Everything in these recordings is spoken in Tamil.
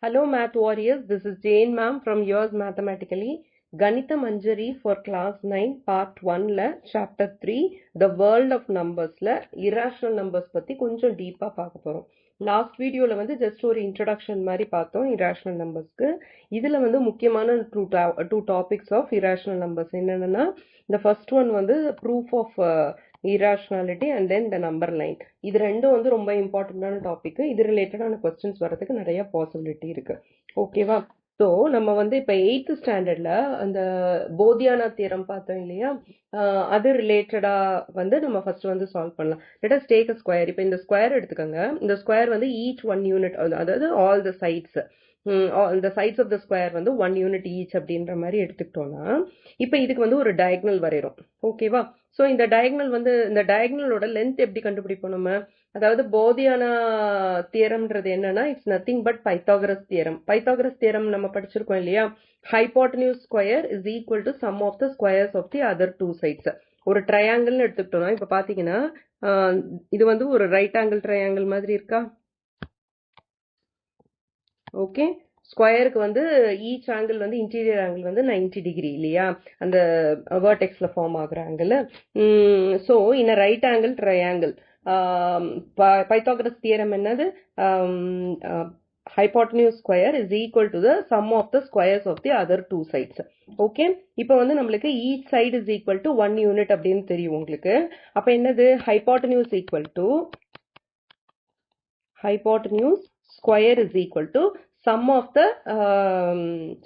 Hello Math Warriors, this is Jane ma'am from Yours Mathematically. Ganitha Manjari for class 9 part 1 la chapter 3 the world of numbers la irrational numbers பத்தி கொஞ்சம் டீப்பா பார்க்க போறோம். லாஸ்ட் வீடியோல வந்து ஜஸ்ட் ஒரு இன்ட்ரோடக்ஷன் மாதிரி பார்த்தோம் irrational numbers-க்கு. இதுல வந்து முக்கியமான two topics of irrational numbers என்னன்னா the first one வந்து proof of irrationality and then the number line. இது ரெண்டும் வந்து ரொம்ப இம்பார்ட்டன்டான டாபிக். இது ரிலேட்டடான கொஸ்டின்ஸ் வரதுக்கு நிறைய பாசிபிலிட்டி இருக்கு. ஓகேவா? ஸோ நம்ம வந்து இப்போ 8th ஸ்டாண்டர்ட்ல அந்த போதியானா தியரம் பார்த்தோம் இல்லையா, அது ரிலேட்டடா வந்து நம்ம ஃபர்ஸ்ட் வந்து சால்வ் பண்ணலாம். Let us take a square. இப்போ இந்த ஸ்கொயர் எடுத்துக்கோங்க. இந்த ஸ்கொயர் வந்து ஈச் 1 யூனிட், அதாவது all the sides, the sides of the square வந்து 1 யூனிட் ஈச் அப்படின்ற மாதிரி எடுத்துக்கிட்டோம்னா, இப்போ இதுக்கு வந்து ஒரு டயக்னல் வரைகிறோம். ஓகேவா? ஸோ இந்த டயக்னல் வந்து இந்த டயக்னலோட லென்த் எப்படி கண்டுபிடிப்போம் நம்ம? அதாவது போதியானா தியரம்ன்றது என்னன்னா it's nothing but Pythagoras theorem. Pythagoras theorem நம்ம படிச்சிருக்கோம் இல்லையா, hypotenuse square is equal to sum of the squares of the other two sides. ஒரு ட்ரையாங்கிள்னு எடுத்துக்கிட்டோம்னா இப்போ பார்த்தீங்கன்னா இது வந்து ஒரு ரைட் ஆங்கிள் ட்ரையாங்கிள் மாதிரி இருக்கா? ஓகே, ஸ்கொயருக்கு வந்து ஈச் ஆங்கிள் வந்து இன்டீரியர் ஆங்கிள் வந்து 90 டிகிரி இல்லையா, அந்த வேர்டெக்ஸ்ல ஃபார்ம் ஆகுற angle. So in right angle triangle Pythagoras theorem என்னது? hypotenuse square is equal to the sum of the squares of the other two sides. Okay, இப்போ வந்து நம்மளுக்கு each side is equal to 1 unit அப்படின்னு தெரியும் உங்களுக்கு. அப்ப என்னது? hypotenuse equal to hypotenuse square is equal to sum of the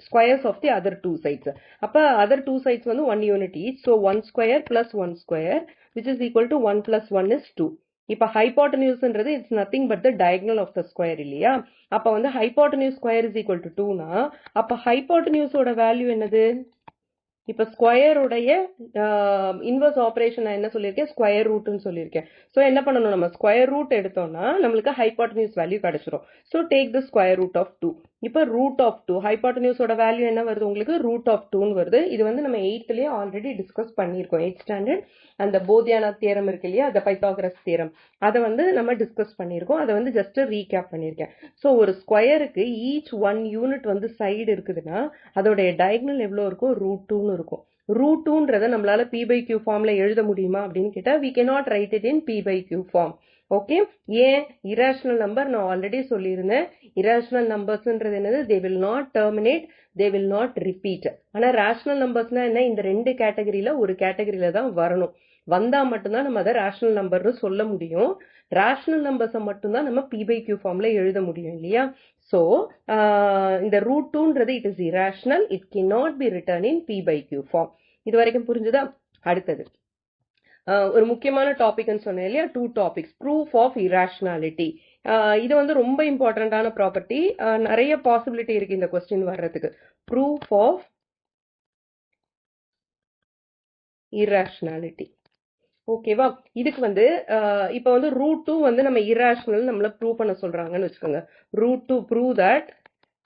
squares of the other two sides. அப்ப other two sides வந்து 1 unit each. So 1 square plus 1 square which is equal to 1 plus 1 is 2. இப்ப hypotenuseன்றது it's nothing but the diagonal of the square இல்லையா? அப்ப வந்து hypotenuse square is equal to 2னா அப்ப hypotenuse ஓட வேல்யூ என்னது? இப்ப ஸ்கொயர் உடைய இன்வர்ஸ் ஆபரேஷன் நான் என்ன சொல்லியிருக்கேன்? ஸ்கொயர் ரூட்னு சொல்லியிருக்கேன். ஸோ என்ன பண்ணணும், நம்ம ஸ்கொயர் ரூட் எடுத்தோம்னா நம்மளுக்கு ஹைபாட்டனியூஸ் வேல்யூ கிடைச்சிரும். So take the square root of 2. இப்போ ரூட் ஆஃப் 2 ஹைபாட்டனியூஸோட வேல்யூ என்ன வருது உங்களுக்கு? ரூட் ஆஃப் 2ன்னு வருது. இது வந்து நம்ம 8thலயே ஆல்ரெடி டிஸ்கஸ் பண்ணியிருக்கோம். 8th ஸ்டாண்டர்ட் அந்த போதியானா தியரம் இருக்கு இல்லையா, அந்த பைத்தாகரஸ் தியரம், அதை வந்து நம்ம டிஸ்கஸ் பண்ணியிருக்கோம். அதை வந்து ஜஸ்ட் ரீகேப் பண்ணியிருக்கேன். ஸோ ஒரு ஸ்கொயருக்கு ஈச் 1 யூனிட் வந்து சைடு இருக்குதுன்னா அதோடைய டயகனல் எவ்வளோ இருக்கும்? ரூட் 2ன்னு இருக்கும். ரூட் 2ன்றதை நம்மளால p by q ஃபார்ம்ல எழுத முடியுமா அப்படின்னு கேட்டா we cannot write it in p by q form. Okay, ஏன்? இரேஷனல் நம்பர் நான் ஆல்ரெடி சொல்லியிருந்தேன். இரேஷனல் நம்பர்ஸ்ன்றது என்னது? they will not terminate, they will not repeat. ஆனா ரேஷனல் நம்பர்ஸ்னா என்ன? இந்த ரெண்டு கேட்டகரியில ஒரு கேட்டகரியில தான் வரணும். வந்தா மட்டும்தான் நம்ம அதை ரேஷனல் நம்பர்னு சொல்ல முடியும். ரேஷனல் நம்பர்ஸை மட்டும்தான் நம்ம p by q ஃபார்ம்ல எழுத முடியும் இல்லையா? ஸோ இந்த ரூட் 2ன்றது it is irrational, it cannot be written in p by q form. இது வரைக்கும் புரிஞ்சுதா? அடுத்தது ஒரு முக்கியமான டாபிக்னு சொன்னேன் இல்லையா, 2 டாபிக்ஸ். Proof of irrationality. இது வந்து ரொம்ப இம்பார்ட்டன்டான ப்ராப்பர்ட்டி. நிறைய பாசிபிலிட்டி இருக்கு இந்த கொஸ்டின் வர்றதுக்கு. Proof of irrationality. ஓகேவா? இதுக்கு வந்து இப்ப வந்து ரூட் 2 வந்து நம்ம irrational நம்மள ப்ரூவ் பண்ண சொல்றாங்கன்னு வச்சுக்கோங்க. Root 2 prove that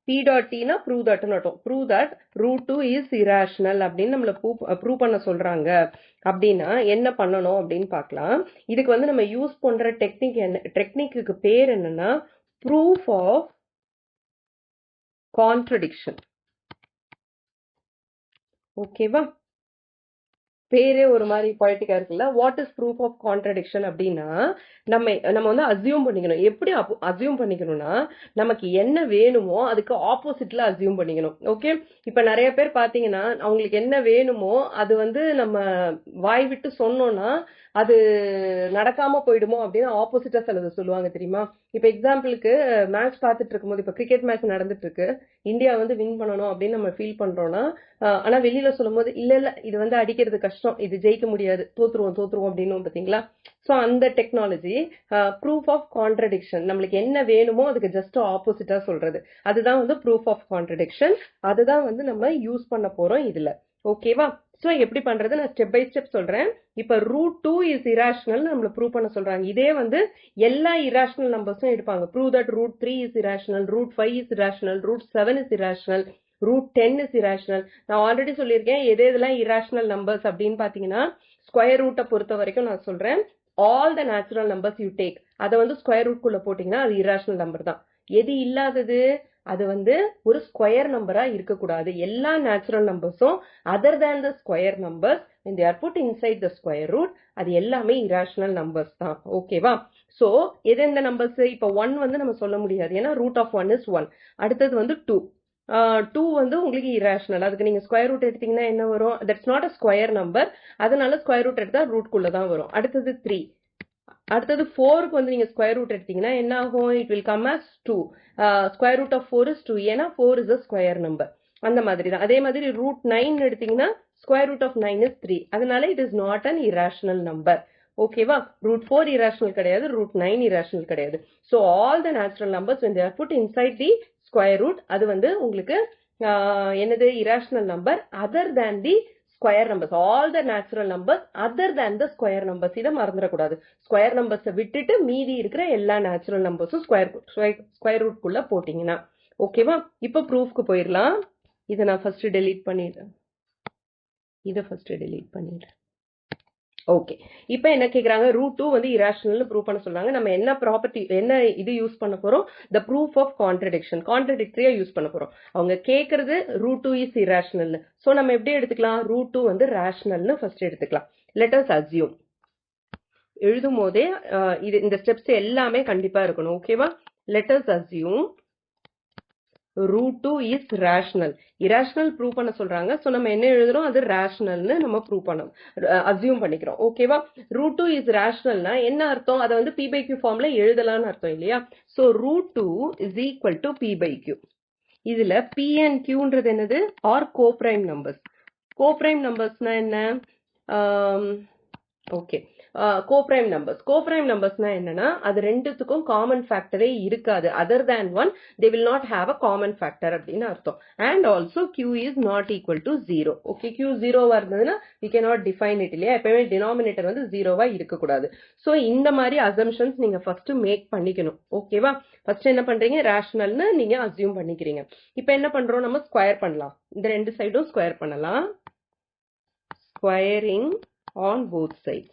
p dot t னா ப்ரூவ் தட்னு அர்த்தம். Prove that root 2 is irrational அப்படின்னு நம்மள ப்ரூவ் பண்ண சொல்றாங்க. அப்படின்னா என்ன பண்ணணும் அப்படின்னு பார்க்கலாம். இதுக்கு வந்து நம்ம யூஸ் பண்ற டெக்னிக் என்ன? டெக்னிக்கு பேர் என்னன்னா ப்ரூஃப் ஆஃப் கான்ட்ரடிக்ஷன். ஓகேவா? பேரே ஒரு மாதிரி பொய்டிக்கா இருக்குல்ல. What is proof of contradiction அப்படின்னா நம்ம வந்து அசியூம் பண்ணிக்கணும். எப்படி அசியூம் பண்ணிக்கணும்னா நமக்கு என்ன வேணுமோ அதுக்கு ஆப்போசிட்ல அசியூம் பண்ணிக்கணும். ஓகே, இப்ப நிறைய பேர் பாத்தீங்கன்னா அவங்களுக்கு என்ன வேணுமோ அது வந்து நம்ம வாய் விட்டு சொன்னோம்னா அது நடக்காம போயிடுமோ அப்படின்னு ஆப்போசிட்டா சிலது சொல்லுவாங்க தெரியுமா? இப்ப எக்ஸாம்பிளுக்கு மேட்ச் பார்த்துட்டு இருக்கும்போது, இப்ப கிரிக்கெட் மேட்ச் நடந்துட்டு இருக்கு, இந்தியா வந்து வின் பண்ணணும் அப்படின்னு நம்ம ஃபீல் பண்றோம்னா, ஆனா வெளியில சொல்லும் போது இல்ல இது வந்து அடிக்கிறது கஷ்டம், இது ஜெயிக்க முடியாது, தோத்துருவோம் அப்படின்னு பாத்தீங்களா? சோ அந்த டெக்னாலஜி ப்ரூஃப் ஆஃப் கான்ட்ரடிக்ஷன். நம்மளுக்கு என்ன வேணுமோ அதுக்கு ஜஸ்ட் ஆப்போசிட்டா சொல்றது, அதுதான் வந்து ப்ரூஃப் ஆஃப் கான்ட்ரடிக்ஷன். அதுதான் வந்து நம்ம யூஸ் பண்ண போறோம் இதுல. ஓகேவா? சோ எப்படி பண்றது நான் ஸ்டெப் பை ஸ்டெப் சொல்றேன். இப்ப ரூட் 2 இஸ் irrational நம்மள ப்ரூவ் பண்ண சொல்றாங்க. இதே வந்து எல்லா irrational நம்பர்ஸும் எடுப்பாங்க. Prove that root 3 is irrational, root 5 is irrational, root 7 is irrational, root 10 is irrational. நான் ஆல்ரெடி சொல்லியிருக்கேன் எதெல்லாம் irrational நம்பர்ஸ் அப்படின்னு பாத்தீங்கன்னா ஸ்கொயர் ரூட்டை பொறுத்த வரைக்கும் நான் சொல்றேன். All the natural numbers you take, அதை வந்து ஸ்கொயர் ரூட் குள்ள போட்டீங்கன்னா அது irrational நம்பர் தான். எது இல்லாதது? அது வந்து ஒரு ஸ்கொயர் நம்பரா இருக்கக்கூடாது. எல்லா நேச்சுரல் நம்பர்ஸும் other than the square numbers when they are put inside the square root அது எல்லாமே irrational numbers தான். ஓகேவா? சோ எந்தெந்த நம்பர்ஸ் இப்போ 1 வந்து நம்ம சொல்ல முடியாது, ஏன்னா ரூட் ஆஃப் 1 இஸ் 1. அடுத்தது வந்து 2. 2 வந்து உங்களுக்கு irrational. அதுக்கு நீங்க ஸ்கொயர் ரூட் எடுத்தீங்கன்னா என்ன வரும்? That's not a square number, அதனால ஸ்கொயர் ரூட் எடுத்தா ரூட்குள்ள தான் வரும். அடுத்தது 3. அடுத்தது 4க்கு வந்து நீங்க ஸ்கொயர் ரூட் எடுத்தீங்கன்னா என்ன ஆகும்? It will come as 2. Square root of 4 is 2, ஏன்னா 4 இஸ் அ ஸ்கொயர் நம்பர். அந்த மாதிரி தான். அதே மாதிரி ரூட் 9 எடுத்தீங்கன்னா ஸ்கொயர் ரூட் ஆஃப் 9 இஸ் 3, அதனால it is not an irrational number. ஓகேவா? ரூட் 4 irrational கிடையாது, ரூட் 9 irrational கிடையாது. So all the natural numbers when they are put inside the square root அது வந்து உங்களுக்கு என்னது irrational number other than the square numbers. All the natural numbers other than the square numbers. இதை மறந்துடக்கூடாது. ஸ்கொயர் நம்பர்ஸை விட்டுட்டு மீதி இருக்கிற எல்லா நேச்சுரல் நம்பர்ஸும் ஸ்கொயர் ரூட் குள்ள போட்டீங்கன்னா ஓகேவா? இப்போ ப்ரூஃப்க்கு போயிடலாம். இதை நான் ஃபர்ஸ்ட் டெலீட் பண்ணிடுறேன். ஓகே, இப்போ என்ன கேக்குறாங்க? ரூட் 2 வந்து irrational ப்ரூவ் பண்ண சொல்றாங்க. நம்ம என்ன ப்ராப்பர்ட்டி, என்ன இது யூஸ் பண்ண போறோம்? the proof of contradiction. கான்ட்ரடிக்டரியா யூஸ் பண்ண போறோம். அவங்க கேக்குறது ரூட் 2 இஸ் irrational. சோ நம்ம எப்படி எடுத்துக்கலாம்? ரூட் 2 வந்து rationalனு ஃபர்ஸ்ட் எடுத்துக்கலாம். let us assume. எழுதும் போதே இது இந்த ஸ்டெப்ஸ் எல்லாமே கண்டிப்பா இருக்கணும். ஓகேவா? let us assume root 2 is rational. irrational prove பண்ண சொல்றாங்க. சோ நம்ம என்ன எழுதுறோம்? அது rationalனு நம்ம prove பண்ணோம், assume பண்ணிக்கிறோம். ஓகேவா? root 2 is rationalனா என்ன அர்த்தம்? அதை வந்து p by q ஃபார்ம்ல எழுதலாம்னு அர்த்தம் இல்லையா? So root 2 is equal to p by q. இதுல p and qன்றது என்னது? Are coprime numbers. கோப்ரைம் நம்பர்ஸ்னா என்ன? ஓகே, கோப்ரைம் நம்பர்ஸ்னா என்னன்னா அது ரெண்டுத்துக்கும் காமன் ஃபேக்டரே இருக்காது. Other than 1 they will not have a common factor அப்படின்னு அர்த்தம். and also q is not equal to 0. Okay, q 0வா இருந்ததுன்னா we cannot define it இல்லையா? எப்பவுமே டினாமினேட்டர் வந்து 0வா இருக்கக்கூடாது. ஸோ இந்த மாதிரி அசம்ஷன்ஸ் நீங்க ஃபர்ஸ்ட் மேக் பண்ணிக்கணும். ஓகேவா? ஃபர்ஸ்ட் என்ன பண்றீங்க? ரேஷனல்னு நீங்க அசியூம் பண்ணிக்கிறீங்க. இப்போ என்ன பண்றோம்? நம்ம ஸ்கொயர் பண்ணலாம். இந்த ரெண்டு சைடும் ஸ்கொயர் பண்ணலாம். Squaring on both sides.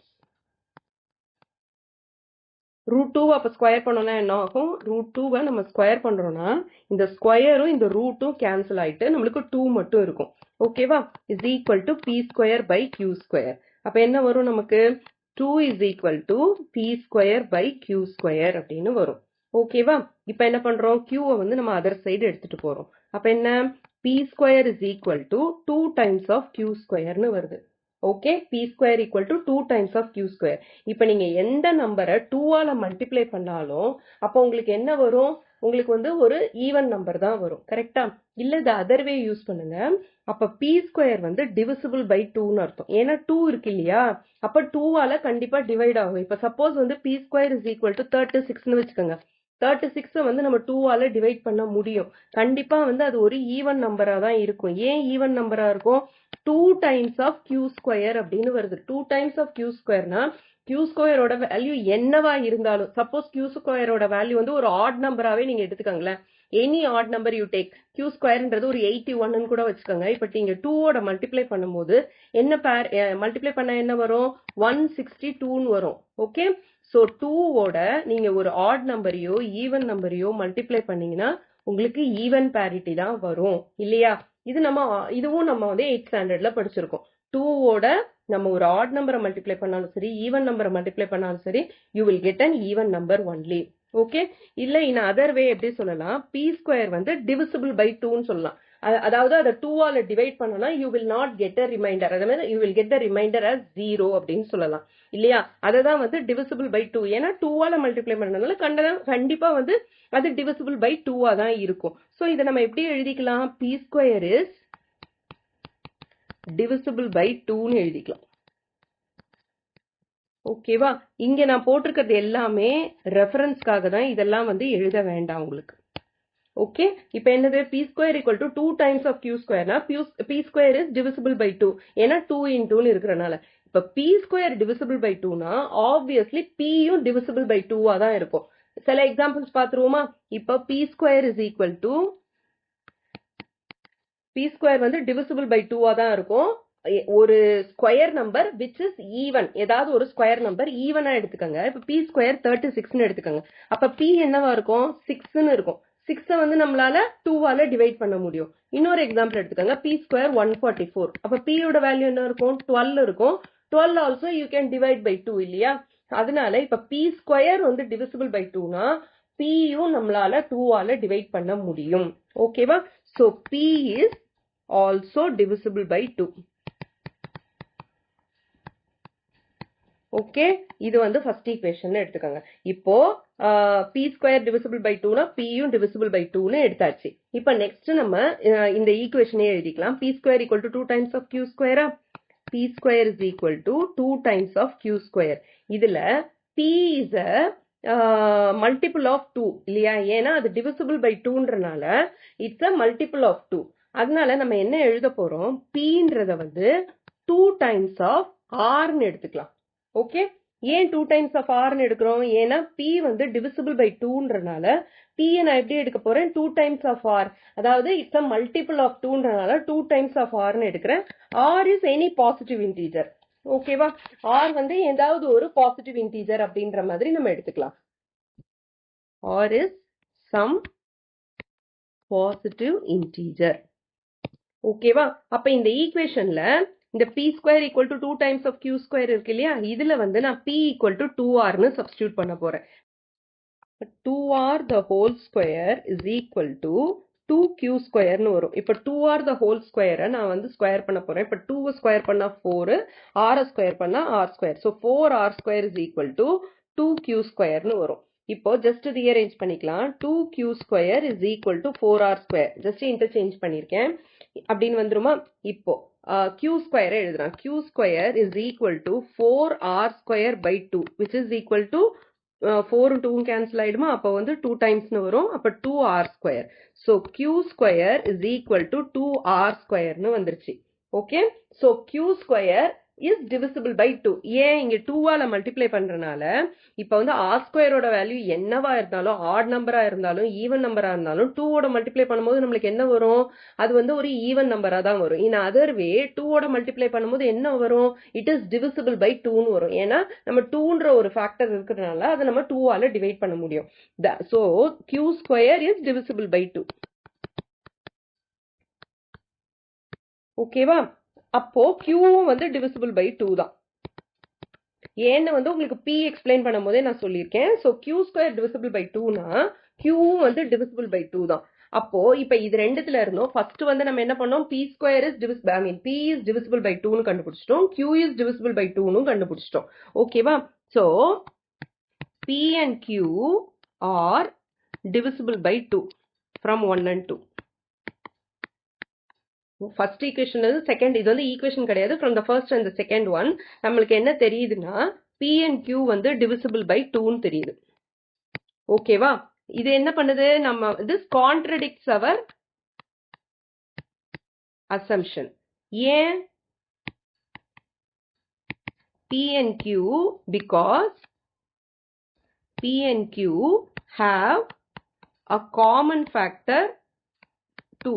Root 2 அப்ப ஸ்கொயர் பண்ணோம்னா என்ன ஆகும்? ரூட் 2 நம்ம ஸ்கொயர் பண்றோம்னா இந்த ஸ்கொயரும் இந்த ரூட்டும் கேன்சல் ஆயிட்டு நம்மளுக்கு 2 மட்டும் இருக்கும். ஓகேவா? Is equal to p square by q square. அப்ப என்ன வரும் நமக்கு? 2 is equal to p square by q square அப்படின்னு வரும். ஓகேவா? இப்ப என்ன பண்றோம்? கியூவை வந்து நம்ம அதர் சைடு எடுத்துட்டு போறோம். அப்ப என்ன? P square is equal to 2 times of q ஸ்கொயர்னு வருது. Okay, p square equal to 2 times of q square. இப்போ நீங்க எந்த நம்பரை 2ஆல மல்டிப்ளை பண்ணாலும் அப்போ உங்களுக்கு என்ன வரும்? உங்களுக்கு வந்து ஒரு ஈவன் நம்பர் தான் வரும். கரெக்டா? இல்ல இந்த அதர் வே யூஸ் பண்ணுங்க. அப்ப p ஸ்கொயர் வந்து டிவிசிபிள் பை 2ன்னு அர்த்தம். ஏன்னா 2 இருக்கு இல்லையா? அப்ப 2ஆல கண்டிப்பா டிவைட் ஆகும். இப்ப சப்போஸ் வந்து p square is equal to 36ன்னு வச்சுக்கோங்க. 36 வந்து நம்ம 2ஆல டிவைட் பண்ண முடியும். கண்டிப்பா வந்து அது ஒரு ஈவன் நம்பரா தான் இருக்கும். ஏன் ஈவன் நம்பரா இருக்கும்? 2 டைம்ஸ் ஆஃப் கியூ ஸ்கொயர் அப்படின்னு வருது. 2 டைம்ஸ் ஆஃப் கியூ ஸ்கொயர்னா கியூ ஸ்கொயரோட வேல்யூ என்னவா இருந்தாலும், சப்போஸ் கியூ ஸ்கொயரோட வேல்யூ வந்து ஒரு ஆட் நம்பராவே நீங்க எடுத்துக்கோங்களேன். Any odd number you take, q ஸ்கொயர்ன்றது ஒரு 81ன்னு கூட வச்சுக்கோங்க. இப்ப நீங்க 2ஓட மல்டிப்ளை பண்ணும்போது என்ன மல்டிப்ளை பண்ண என்ன வரும்? 162ன்னு வரும். ஓகே, சோ 2ஓட நீங்க ஒரு ஆட் நம்பரையோ ஈவன் நம்பரையோ மல்டிப்ளை பண்ணீங்கன்னா உங்களுக்கு ஈவன் பேரிட்டி தான் வரும் இல்லையா? இதுவும் நம்ம வந்து 8th ஸ்டாண்டர்ட்ல படிச்சிருக்கோம். 2ஓட நம்ம ஒரு ஆட் நம்பரை மல்டிப்ளை பண்ணாலும் சரி, ஈவன் நம்பரை மல்டிப்ளை பண்ணாலும் சரி, you will get an even number only. Okay, இல்ல இன் அதர் வே எப்படி சொல்லலாம்? பி ஸ்கொயர் வந்து டிவிசிபிள் பை 2ன்னு சொல்லலாம். அதாவது அதை 2ஆல டிவைட் பண்ணனா you will not get a remainder. அதே மாதிரி you will get the remainder as 0 அப்படின்னு சொல்லலாம் இல்லையா? அததான் வந்து டிவிசிபிள் பை 2. ஏன்னா 2ஆல மல்டிப்ளை பண்ணனால கண்டிப்பா வந்து அது டிவிசிபிள் பை 2ஆ தான் இருக்கும். சோ இதை நம்ம எப்படி எழுதிக்கலாம்? P square is divisible by 2ன்னு எழுதிக்கலாம். ஓகேவா? இங்க நான் போட்டிருக்கிறது எல்லாமே ரெஃபரன்ஸ்க்காக தான், இதெல்லாம் வந்து எழுத வேண்டாம் உங்களுக்கு. ஓகே, இப்போ என்னது? p square equal to 2 times of q square னா p square is divisible by 2. ஏன்னா 2 into இருக்கறனால. இப்ப p square divisible by 2 னா obviously p யும் divisible by 2 தான் இருக்கும். சில எக்ஸாம்பிள்ஸ் பாத்துருவோமா? இப்ப p square is equal to p square வந்து divisible by 2 தான் இருக்கும். ஒரு square number which is even, ஏதாவது ஒரு ஸ்கொயர் நம்பர் ஈவனா எடுத்துக்கங்க. இப்ப p ஸ்கொயர் 36ன்னு எடுத்துக்கங்க. அப்ப p என்னவா இருக்கும்? 6ன்னு இருக்கும். 6 வந்து நம்மளால 2ஆல டிவைட் பண்ண முடியும். இன்னொரு எக்ஸாம்பிள் எடுத்துக்கோங்க. p square 144. அப்ப p யோட வேல்யூ என்ன இருக்கும்? 12 இருக்கும். 12 also you can divide by 2 இல்லையா? அதனால இப்ப p ஸ்கொயர் வந்து டிவிசிபிள் பை 2னா p யும் நம்மளால 2ஆல டிவைட் பண்ண முடியும். ஓகேவா? So p is also divisible by 2. Okay, இது வந்து ஃபர்ஸ்ட் ஈக்குவேஷன் எடுத்துக்கோங்க. இப்போ p ஸ்கொயர் டிவிசிபிள் பை 2னா p யும் டிவிசிபிள் பை 2னு எடுத்தாச்சு. இப்போ நெக்ஸ்ட் நம்ம இந்த ஈக்குவேஷனே எழுதிக்கலாம். p square equal to 2 times of q ஸ்கொயரா? p square is equal to 2 times of q square. இதுல p is a multiple of 2 இல்லையா? ஏன்னா அது டிவிசிபிள் பை 2ன்றனால இட்ஸ் a மல்டிபிள் ஆஃப் 2. அதனால நம்ம என்ன எழுத போறோம்? pன்றத வந்து 2 டைம்ஸ் ஆஃப் rன்னு எடுத்துக்கலாம். ஓகே, ஏன் 2 டைம்ஸ் ஆஃப் rன்னு எடுக்கிறோம்? ஏன்னா p வந்து டிவிசிபிள் பை 2ன்றனால p நான் எப்படி எடுக்க போறேன்? 2 டைம்ஸ் ஆஃப் r. அதாவது இட்ஸ் a மல்டிபிள் ஆஃப் 2ன்றனால 2 டைம்ஸ் ஆஃப் rன்னு எடுக்கிறேன். r is any positive integer. ஓகேவா? r வந்து ஏதாவது ஒரு பாசிட்டிவ் இன்டீஜர் அப்படின்ற மாதிரி நம்ம எடுத்துக்கலாம். r is some positive integer. ஓகேவா? அப்ப இந்த ஈக்குவேஷன்ல இந்த p square equal to 2 times of q square இருக்கு இல்லையா? இதுல வந்து நான் p ஈக்குவல் டு 2rன்னு சப்ஸ்டியூட் பண்ண போறேன். 2r the whole square is equal to 2q ஸ்கொயர்னு வரும். இப்ப 2r the whole square நான் வந்து ஸ்கொயர் பண்ண போறேன். இப்ப 2 ஸ்கொயர் பண்ணா 4, r ஸ்கொயர் பண்ணா r square. So 4r square is equal to 2q ஸ்கொயர்னு வரும். இப்போ ஜஸ்ட் ரீஅரேஞ்ச் பண்ணிக்கலாம். 2q square is equal to 4r square. Just interchange பண்ணிருக்கேன். அப்படின்னு வந்துருமா? இப்போ q ஸ்கொயர் எழுதுறேன். q square is equal to 4r square by 2 which is equal to 4 2 cancel ஆயிடுமா? அப்ப வந்து 2 டைம்ஸ்னு வரும். அப்ப 2r square. so q square is equal to 2r ஸ்கொயர்னு வந்துருச்சு. Okay, so q square is divisible by 2. ஏன் இங்க 2ஆல மல்டிப்ளை பண்றனால இப்ப வந்து r ஸ்கொயரோட வேல்யூ என்னவா இருந்தாலும், ஆட் நம்பரா இருந்தாலும் ஈவன் நம்பரா இருந்தாலும் 2ஓட மல்டிப்ளை பண்ணும்போது நம்மளுக்கு என்ன வரும்? அது வந்து ஒரு ஈவன் நம்பரா தான் வரும். இன் அதர் வே 2ஓட மல்டிப்ளை பண்ணும்போது என்ன வரும்? இட் இஸ் டிவிசிபிள் பை 2ன்னு வரும். ஏன்னா நம்ம 2ன்ற ஒரு ஃபேக்டர் இருக்கிறதுனால அதை நம்ம 2ஆல டிவைட் பண்ண முடியும். so q square is divisible by 2. ஓகேவா? அப்போ qவும் வந்து டிவிசிபிள் பை 2 தான். ஏன்னு வந்து உங்களுக்கு p எக்ஸ்பிளைன் பண்ணும் போதே நான் சொல்லியிருக்கேன். so q square divisible by 2னா qவும் வந்து டிவிசிபிள் பை 2 தான். அப்போ இப்ப இது ரெண்டுத்துல இருந்தோம். ஃபர்ஸ்ட் வந்து நம்ம என்ன பண்ணோம்? p square is divisible, I mean p is divisible by 2னு கண்டுபிடிச்சிட்டோம். q இஸ் டிவிசிபிள் பை 2னு கண்டுபிடிச்சிட்டோம். ஓகேவா? so p and q are divisible by 2 from 1 and 2. First equation வந்து செகண்ட், இது வந்து ஈக்குவேஷன் கிடையாது. From the first and the second one நம்மளுக்கு என்ன தெரியுதுன்னா p and q வந்து டிவிசிபிள் பை 2ன்னு தெரியுது. ஓகேவா? இது என்ன பண்ணுது? நம்ம this contradicts our assumption. ஏன்? p and q because p and q have a common factor 2.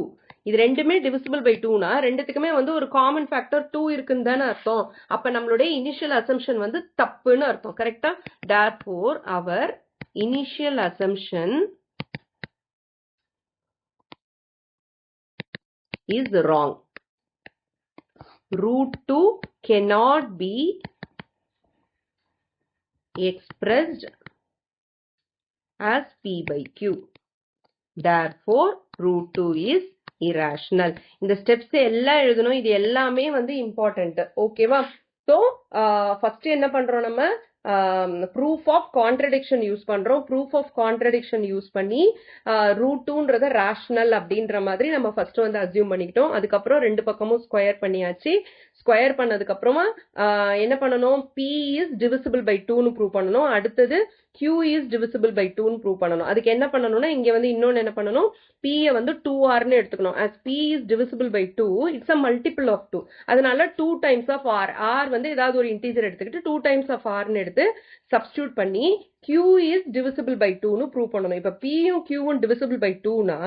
இது ரெண்டுமே டிவிசிபிள் பை 2னா ரெண்டுத்துக்குமே வந்து ஒரு காமன் ஃபேக்டர் 2 இருக்குன்னு தானே அர்த்தம். அப்ப நம்மளுடைய இனிஷியல் அசம்ஷன் வந்து தப்புன்னு அர்த்தம். கரெக்டா? therefore our initial assumption is wrong. root 2 cannot be expressed as p by q. therefore root 2 is irrational. இந்த ஸ்டெப்ஸ் எல்லாம் எழுதணும். இது எல்லாமே வந்து இம்பார்ட்டன்ட். ஓகேவா? சோ ஃபர்ஸ்ட் என்ன பண்றோம்? நம்ம ப்ரூஃப் ஆஃப் கான்ட்ரடிக்ஷன் யூஸ் பண்றோம். ப்ரூஃப் ஆஃப் கான்ட்ரடிக்ஷன் யூஸ் பண்ணி ரூட் 2ன்றத ரேஷனல் அப்படின்ற மாதிரி நம்ம ஃபர்ஸ்ட் வந்து அசியூம் பண்ணிக்கிட்டோம். அதுக்கப்புறம் ரெண்டு பக்கமும் ஸ்கொயர் பண்ணியாச்சு. ஸ்கொயர் பண்ணதுக்கு அப்புறமா என்ன பண்ணணும்? p இஸ் டிவிசிபிள் பை 2ன்னு ப்ரூவ் பண்ணணும். அடுத்தது q இஸ் டிவிசிபிள் பை 2ன்னு ப்ரூவ் பண்ணணும். அதுக்கு என்ன பண்ணணும்னா இங்க வந்து இன்னொன்னு என்ன பண்ணணும்? p வந்து 2rன்னு எடுத்துக்கணும். as p is divisible by 2 it's a multiple of 2. அதனால 2 டைம்ஸ் ஆஃப் r. r வந்து ஏதாவது ஒரு இன்டீஜர் எடுத்துக்கிட்டு 2 டைம்ஸ் ஆஃப் rன்னு எடுத்து எடுத்து சப்ஸ்டியூட் பண்ணி q இஸ் டிவிசிபிள் பை 2ன்னு ப்ரூவ் பண்ணணும். இப்ப pயும் qவும் டிவிசிபிள் பை 2னா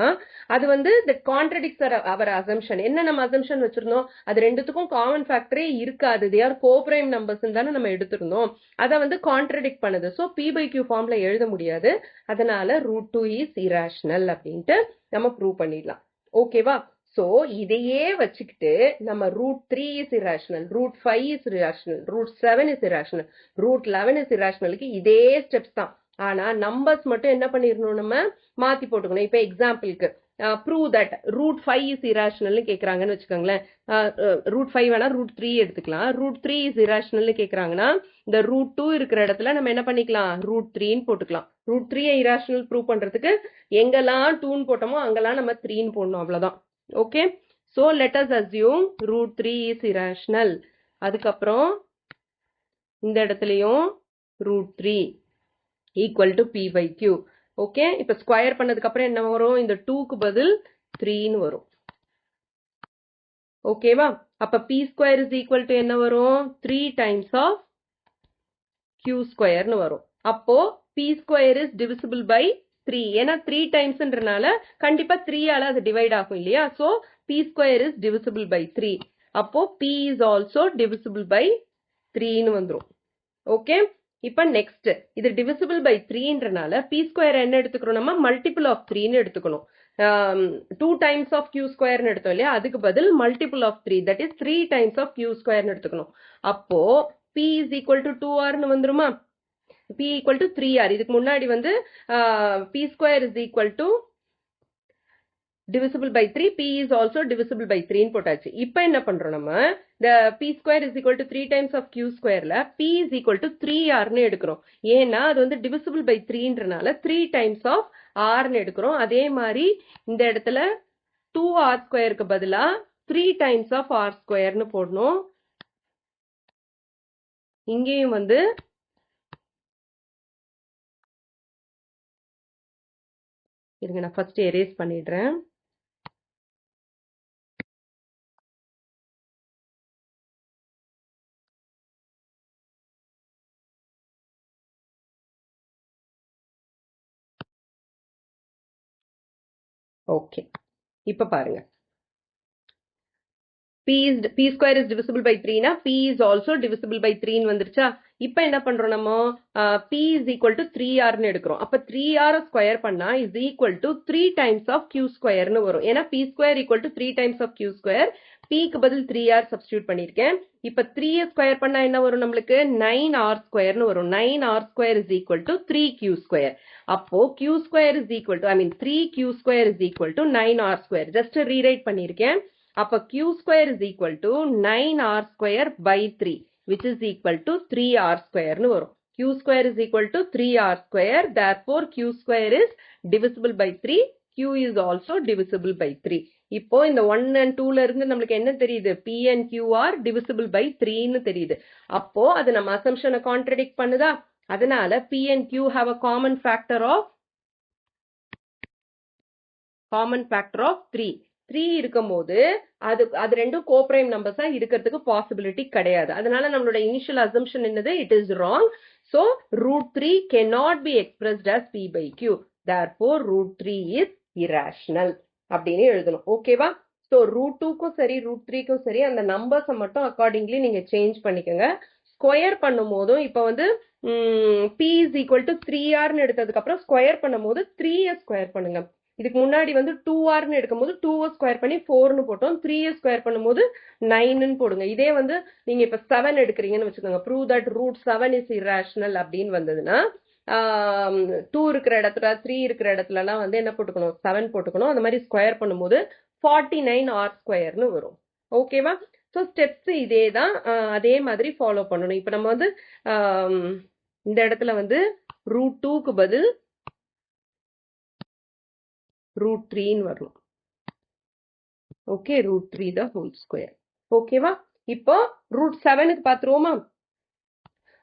அது வந்து that contradicts our assumption. என்ன நம்ம அசம்ஷன் வச்சிருந்தோம், அது ரெண்டுத்துக்கும் காமன் ஃபேக்டரே இருக்காது, they are கோப்ரைம் நம்பர்ஸ் தானே நம்ம எடுத்திருந்தோம், அதை வந்து கான்ட்ரடிக்ட் பண்ணுது. ஸோ p by q ஃபார்ம்ல எழுத முடியாது, அதனால √2 இஸ் irrational அப்படின்ட்டு நம்ம ப்ரூவ் பண்ணிடலாம். ஓகேவா? சோ இதையே வச்சுக்கிட்டு நம்ம √3 is irrational, √5 is irrational, √7 is irrational, √11 is irrationalக்கு இதே ஸ்டெப்ஸ் தான். ஆனா நம்பர்ஸ் மட்டும் என்ன பண்ணிடணும், நம்ம மாத்தி போட்டுக்கணும். இப்ப எக்ஸாம்பிளுக்கு ப்ரூவ் தட் √5 இஸ் irrationalனு கேக்குறாங்கன்னு வச்சுக்கோங்களேன். √5 வேணா √3 எடுத்துக்கலாம். √3 இஸ் irrationalனு கேக்குறாங்கன்னா இந்த √2 இருக்கிற இடத்துல நம்ம என்ன பண்ணிக்கலாம், √3ன்னு போட்டுக்கலாம். √3 irrational ப்ரூவ் பண்றதுக்கு எங்கெல்லாம் 2ன்னு போட்டோமோ அங்கெல்லாம் நம்ம 3ன்னு போடணும், அவ்வளவுதான். Okay, so let us assume √3 is irrational. அதுக்கப்புறம் இந்த இடத்துலயும் √3 equal to p by q. Okay, இப்ப ஸ்கொயர் பண்ணதுக்கு அப்புறம் என்ன வரும், இந்த 2க்கு பதில் 3ன்னு வரும். ஓகேவா? அப்ப p square is equal to என்ன வரும், 3 times of q squareன்னு வரும். அப்போ p square is divisible by 3. ஏன்னா 3 டைம்ஸ்ன்றனால கண்டிப்பா 3 ஆல அது டிவைட் ஆகும் இல்லையா? So p square is divisible by 3. அப்போ p is also divisible by 3ன்னு வந்துரும். ஓகே, இப்ப நெக்ஸ்ட் இது divisible by 3ன்றனால p square என்ன எடுத்துக்கிறோம், நம்ம மல்டிபிள் ஆஃப் 3ன்னு எடுத்துக்கணும். 2 times of q squareன்னு எடுத்தோம் இல்லையா, அதுக்கு பதில் multiple of 3, that is 3 times of q squareன்னு எடுத்துக்கணும். அப்போ p is equal to 2rன்னு வந்துருமா, p equal to 3r. இதுக்கு முன்னாடி வந்து p square is equal to divisible by 3, p is also divisible by 3ன்னு போட்டாச்சு. இப்ப என்ன பண்றோம், நம்ம the p square is equal to 3 times of q squareல p is equal to 3rன்னு எடுக்கிறோம். ஏன்னா அது வந்து divisible by 3ன்றனால 3 times of rன்னு எடுக்கிறோம். அதே மாதிரி இந்த இடத்துல 2r squareக்கு பதிலா 3 times of r squareன்னு போடணும். இங்கேயும் வந்து இருங்க, நான் ஃபர்ஸ்ட் எரேஸ் பண்ணிடுறேன். ஓகே, இப்ப பாருங்க, p square is divisible by 3 னா p is also divisible by 3 ன்னு வந்துருச்சா? இப்ப என்ன பண்றோம், நம்ம p is equal to 3rன்னு எடுக்கிறோம். அப்ப 3r ஸ்கொயர் பண்ணா is equal to 3 times of q squareன்னு வரும். ஏன்னா p square equal to 3 times of q square, p க்கு பதில் 3r சப்ஸ்டிட்யூட் பண்ணிருக்கேன். இப்ப 3 ஸ்கொயர் பண்ணா என்ன வரும், நம்மளுக்கு 9r ஸ்கொயர்னு வரும். 9r square is equal to 3q square. அப்போ q square is equal to, I mean 3q square is equal to 9r square. just rewrite பண்ணிருக்கேன். அப்ப q square is equal to 9r square by 3, which is equal to 3r square ன்னு வரும். q square is equal to 3r square, therefore q square is divisible by 3, q is also divisible by 3. இப்போ இந்த 1 and 2ல இருந்து நம்மளுக்கு என்ன தெரியுது, p and q are divisible by 3ன்னு தெரியுது. அப்போ அது நம்ம அசம்ஷனை கான்ட்ரடிக்ட் பண்ணுதா? அதனால p and q have a common factor of 3. 3 இருக்கும்போது அது ரெண்டும் கோப்ரைம் நம்பர்ஸா இருக்கிறதுக்கு பாசிபிலிட்டி கிடையாது. அதனால நம்மளோட இனிஷியல் அசம்ஷன் என்னது, it is wrong. So √3 cannot be expressed as p by q, therefore √3 is irrational அப்படின்னு எழுதணும். ஓகேவா? ஸோ √2க்கும் சரி √3க்கும் சரி அந்த நம்பர்ஸை மட்டும் அக்கார்டிங்லி நீங்க சேஞ்ச் பண்ணிக்கோங்க. ஸ்கொயர் பண்ணும் போதும் இப்ப வந்து p is equal to 3rன்னு எடுத்ததுக்கு அப்புறம் ஸ்கொயர் பண்ணும் போது 3 ஸ்கொயர் பண்ணுங்க. இதுக்கு முன்னாடி வந்து 2rன்னு எடுக்கும்போது 2 ஸ்கொயர் பண்ணி 4ன்னு போட்டோம், 3 ஸ்கொயர் பண்ணும்போது 9ன்னு போடுங்க. இதே வந்து நீங்க இப்ப 7 எடுக்கிறீங்கன்னு வச்சுக்கோங்க, ப்ரூவ் தட் √7 is irrational அப்படின்னு வந்ததுன்னா 2 இருக்கிற இடத்துல 3 இருக்கிற இடத்துலலாம் வந்து என்ன போட்டுக்கணும், 7 போட்டுக்கணும். அந்த மாதிரி ஸ்கொயர் பண்ணும்போது 49r ஸ்கொயர்னு வரும். ஓகேவா? ஸோ ஸ்டெப்ஸ் இதே தான், அதே மாதிரி ஃபாலோ பண்ணணும். இப்ப நம்ம வந்து இந்த இடத்துல வந்து √2க்கு பதில் √3ன்னு வரணும். Okay, √3 the whole square. ஓகேவா? இப்போ √7க்கு பாத்துருவோமா?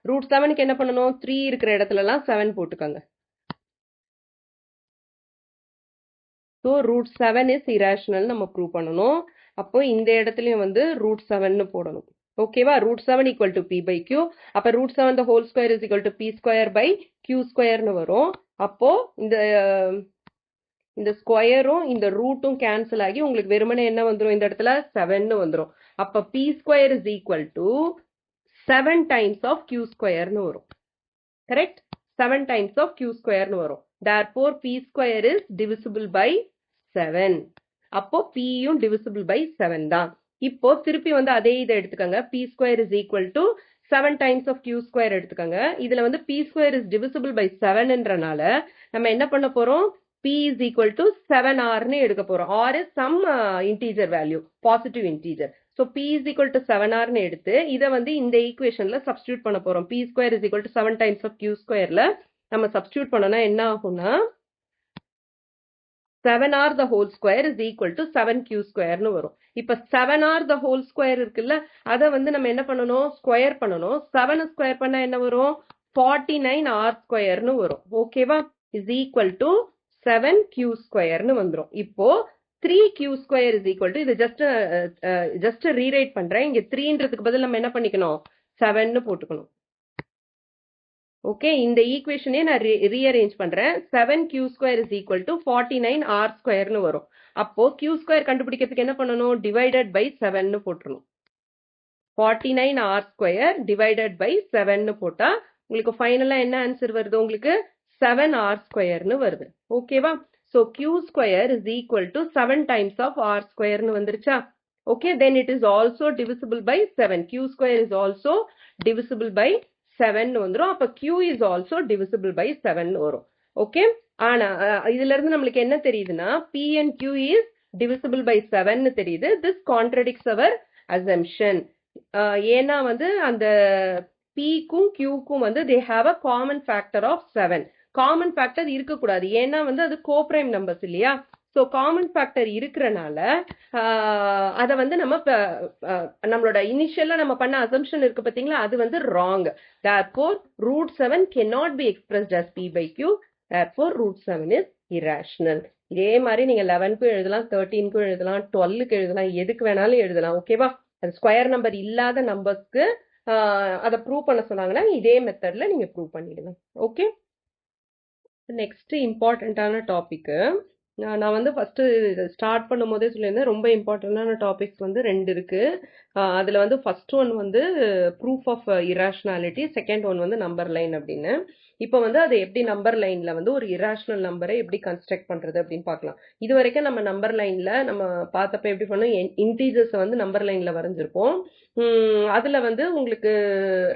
√7க்கு என்ன பண்ணணும், 3 இருக்கிற இடத்துல எல்லாம் 7 போட்டுக்கோங்க. ஸோ √7 is irrational நம்ம ப்ரூவ் பண்ணணும். அப்போ இந்த இடத்துலயும் வந்து √7ன்னு போடணும். ஓகேவா root 7 equal to p by q. அப்போ root 7 the whole square is equal to p square by q ஸ்கொயர்னு வரும். அப்போ இந்த ஸ்கொயரும் இந்த ரூட்டும் கேன்சல் ஆகி உங்களுக்கு வெறுமனே என்ன வந்துடும் இந்த இடத்துல 7ன்னு வந்துடும். அப்போ p square is equal to 7 times of q ஸ்கொயர்னு வரும். கரெக்ட்? 7 டைம்ஸ் ஆஃப் கியூ ஸ்கொயர்னு வரும். therefore p square is divisible by 7. அப்போ p யும் divisible by 7 தான். இப்போ திருப்பி வந்து அதே இதை எடுத்துக்கங்க. p square is equal to 7 times of q square எடுத்துக்கங்க. இதுல வந்து p square is divisible by 7ன்றனால நம்ம என்ன பண்ண போறோம்? p is equal to 7r ன்னு எடுக்க போறோம். r is some integer value, positive integer. So p is equal to 7r ன்னு எடுத்து இதை வந்து இந்த ஈக்குவேஷன்ல சப்ஸ்டியூட் பண்ண போறோம். p square is equal to 7 times of q ஸ்கொயர்ல நம்ம சப்ஸ்டியூட் பண்ணோம்னா என்ன ஆகும்னா 7r the whole square is equal to 7q squareனு வரும். இப்ப 7r the whole square இருக்குல்ல அதை வந்து நம்ம என்ன பண்ணணும்? ஸ்கொயர் பண்ணணும். 7 ஸ்கொயர் பண்ணா என்ன வரும்? 49r ஸ்கொயர்னு வரும். ஓகேவா? is equal to 7q squareனு வந்துரும். இப்போ 3q square is equal to இது just ரீரைட் பண்றேன். இங்க 3ன்றதுக்கு பதில் நம்ம என்ன பண்ணிக்கணும்? 7ன்னு போட்டுக்கணும். ஓகே இந்த ஈக்குவேஷனே நான் ரீஅரேஞ்ச் பண்றேன். 7q square is equal to 49r squareனு வரும். அப்போ q square கண்டுபிடிக்கிறதுக்கு என்ன பண்ணணும்? divided by 7ன்னு போட்டுறணும். 49r square divided by 7ன்னு போட்டா உங்களுக்கு ஃபைனலா என்ன ஆன்சர் வருது? உங்களுக்கு 7r squareனு வருது. ஓகேவா? so q square is equal to 7 times of r squareனு வந்துருச்சா? okay then it is also divisible by 7. q square is also divisible by 7 வந்துரும். அப்ப q is also divisible by 7 வரும். ஓகே ஆனா இதுல இருந்து நம்மளுக்கு என்ன தெரியுதுன்னா p and q is divisible by 7 தெரியுது. this contradicts our assumption. ஏன்னா வந்து அந்த p க்கும் q க்கும் வந்து they have a common factor of 7. common factor இருக்கக்கூடாது. ஏன்னா வந்து அது கோப்ரைம் நம்பர்ஸ் இல்லையா? ஸோ காமன் ஃபேக்டர் இருக்கிறனால அதை வந்து நம்ம நம்மளோட இனிஷியலா நம்ம பண்ண அசம்ஷன் இருக்கு பார்த்தீங்களா அது வந்து wrong. therefore root 7 cannot be expressed as p by q. therefore root 7 is irrational. இதே மாதிரி நீங்க 11க்கும் எழுதலாம், 13க்கும் எழுதலாம், 12க்கு எழுதலாம், எதுக்கு வேணாலும் எழுதலாம். ஓகேவா? அது ஸ்கொயர் நம்பர் இல்லாத நம்பர்ஸ்க்கு அதை ப்ரூவ் பண்ண சொன்னாங்கன்னா இதே மெத்தட்ல நீங்க ப்ரூவ் பண்ணிடுங்க. ஓகே நெக்ஸ்ட் இம்பார்ட்டண்ட்டான டாபிக் நான் வந்து ஃபர்ஸ்ட் ஸ்டார்ட் பண்ணும் போதே சொல்லியிருந்தேன் ரொம்ப இம்பார்ட்டண்டான டாபிக்ஸ் வந்து 2 இருக்கு. அதுல வந்து ஃபர்ஸ்ட் ஒன் வந்து ப்ரூஃப் ஆஃப் இராஷனாலிட்டி, செகண்ட் ஒன் வந்து நம்பர் லைன் அப்படின்னு. இப்போ வந்து அது எப்படி நம்பர் லைன்ல வந்து ஒரு இராஷனல் நம்பரை எப்படி கன்ஸ்ட்ரக்ட் பண்றது அப்படின்னு பார்க்கலாம். இது வரைக்கும் நம்ம நம்பர் லைன்ல நம்ம பார்த்தப்ப எப்படி பண்ணோம்? இன்டீஜர்ஸ் வந்து நம்பர் லைன்ல வரைஞ்சிருப்போம். அதுல வந்து உங்களுக்கு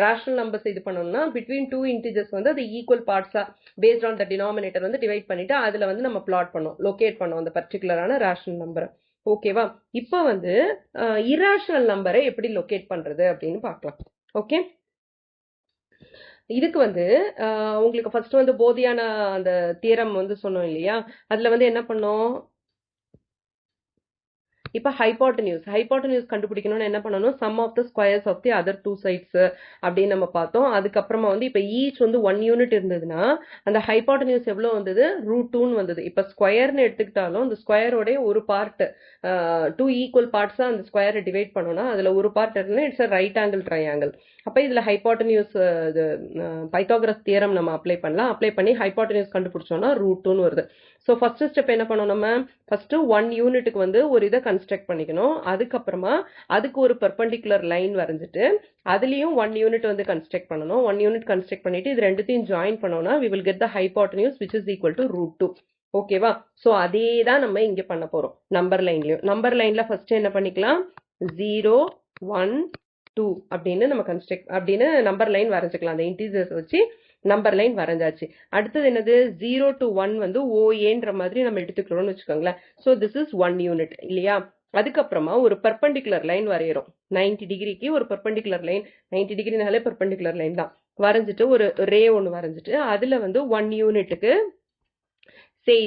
ரேஷனல் நம்பர்ஸ் இது பண்ணணும்னா பிட்வீன் 2 இன்டீஜர்ஸ் வந்து அது ஈக்குவல் பார்ட்ஸா பேஸ்ட் ஆன் த டினாமினேட்டர் வந்து டிவைட் பண்ணிட்டு அதுல வந்து நம்ம பிளாட் பண்ணோம், லொகேட் பண்ணோம் அந்த பர்டிகுலரான ரேஷனல் நம்பரை. ஓகேவா? இப்போ வந்து இராஷனல் நம்பரை எப்படி லொகேட் பண்றது அப்படின்னு பார்க்கலாம். ஓகே இதுக்கு வந்து உங்களுக்கு ஃபர்ஸ்ட் வந்து போதியான அந்த தியரம் வந்து சொன்னோம் இல்லையா? அதுல வந்து என்ன பண்ணோம்? இப்ப ஹைபோட்டனியூஸ் கண்டுபிடிக்கணும்னு என்ன பண்ணணும்? Sum of the squares of the other 2 sides அப்படின்னு நம்ம பார்த்தோம். அதுக்கப்புறமா வந்து இப்ப ஈச் வந்து 1 யூனிட் இருந்ததுன்னா அந்த ஹைபோட்டனியூஸ் எவ்வளவு வந்தது? √2 வந்தது. இப்ப ஸ்கொயர்னு எடுத்துக்கிட்டாலும் அந்த ஸ்கொயரோட ஒரு பார்ட் 2 ஈக்குவல் பார்ட்ஸா அந்த ஸ்கொயரை டிவைட் பண்ணோம்னா அதுல ஒரு பார்ட் இருக்குன்னா it's a right angle triangle. அப்ப இதுல ஹைபோட்டனியூஸ் பைத்தாகரஸ் தியரம் நம்ம அப்ளை பண்ணலாம். அப்ளை பண்ணி ஹைபோட்டனியூஸ் கண்டுபிடிச்சோம்னா √2 வருது. ஸோ ஃபர்ஸ்ட் ஸ்டெப் என்ன பண்ணோம்? நம்ம ஃபர்ஸ்ட் 1 யூனிட்டுக்கு வந்து ஒரு இதை கன்ஸ்ட்ரக்ட் பண்ணிக்கணும். அதுக்கப்புறமா அதுக்கு ஒரு பெர்பெண்டிகுலர் லைன் வரைஞ்சிட்டு அதுலயும் 1 யூனிட் வந்து கன்ஸ்ட்ரக்ட் பண்ணணும். 1 யூனிட் கன்ஸ்ட்ரக்ட் பண்ணிட்டு இது ரெண்டுத்தையும் ஜாயின் பண்ணோம்னா we will get the hypotenuse which is equal to √2. ஓகேவா? ஸோ அதே தான் நம்ம இங்க பண்ண போறோம் நம்பர் லைன்லயும். நம்பர் லைன்ல ஃபர்ஸ்ட் என்ன பண்ணிக்கலாம்? 0 1 2 அப்படின்னு நம்ம அப்படின்னு நம்பர் லைன் வரைஞ்சிக்கலாம். அந்த இன்டீஜர்ஸ் வச்சு நம்பர் லைன் வரைஞ்சாச்சு. அடுத்தது என்னது? 0 to 1 வந்து OAன்ற மாதிரி நம்ம எடுத்துக்கிறோம்னு வச்சுக்கோங்களேன். ஸோ திஸ் இஸ் 1 யூனிட் இல்லையா? அதுக்கப்புறமா ஒரு பெர்பெண்டிகுலர் லைன் வரைகிறோம். 90 டிகிரிக்கு ஒரு பெர்பெண்டிகுலர் லைன், 90 டிகிரினாலே பெர்பெண்டிகுலர் லைன் தான் வரைஞ்சிட்டு ஒரு ரே ஒன்று வரைஞ்சிட்டு அதுல வந்து 1 யூனிட்டுக்கு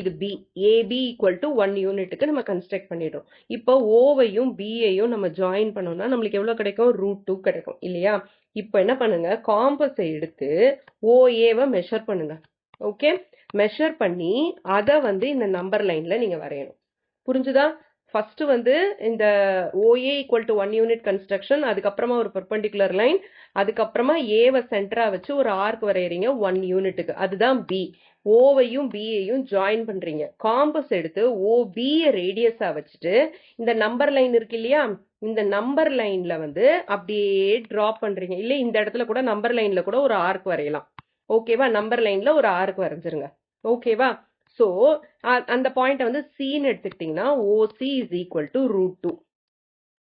இது B, AB equal to 1 யூனிட்டுக்கு நம்ம கன்ஸ்ட்ரக்ட் பண்ணிடுறோம். இப்போ ஓவையும் பியையும் நம்ம ஜாயின் பண்ணோம்னா நம்மளுக்கு எவ்வளவு கிடைக்கும்? √2 கிடைக்கும் இல்லையா? இப்போ என்ன பண்ணுங்க? காம்பஸை எடுத்து OAவை மெஷர் பண்ணுங்க. ஓகே மெஷர் பண்ணி அதை வந்து இந்த நம்பர் லைன்ல நீங்க வரையணும். புரிஞ்சுதா? ஃபர்ஸ்ட் வந்து இந்த OA equal to 1 unit construction, அதுக்கப்புறமா ஒரு பெர்பெண்டிகுலர் லைன், அதுக்கப்புறமா ஏவை சென்டரா வச்சு ஒரு ஆர்க் வரையறீங்க 1 யூனிட்டுக்கு, அதுதான் பி. ஓவையும் பியையும் ஜாயின் பண்றீங்க. காம்பஸ் எடுத்து OB ரேடியஸா வச்சுட்டு இந்த நம்பர் லைன் இருக்கு இல்லையா, இந்த நம்பர் லைன்ல வந்து அப்படியே டிராப் பண்றீங்க. இல்ல இந்த இடத்துல கூட நம்பர் லைன்ல கூட ஒரு ஆர்க் வரையலாம். ஓகேவா, நம்பர் லைன்ல ஒரு ஆர்க் வரைஞ்சிருங்க. ஓகேவா, சோ அந்த பாயிண்ட் வந்து சீன்னு எடுத்துக்கிட்டீங்கன்னா OC இஸ் ஈக்குவல் டு √2.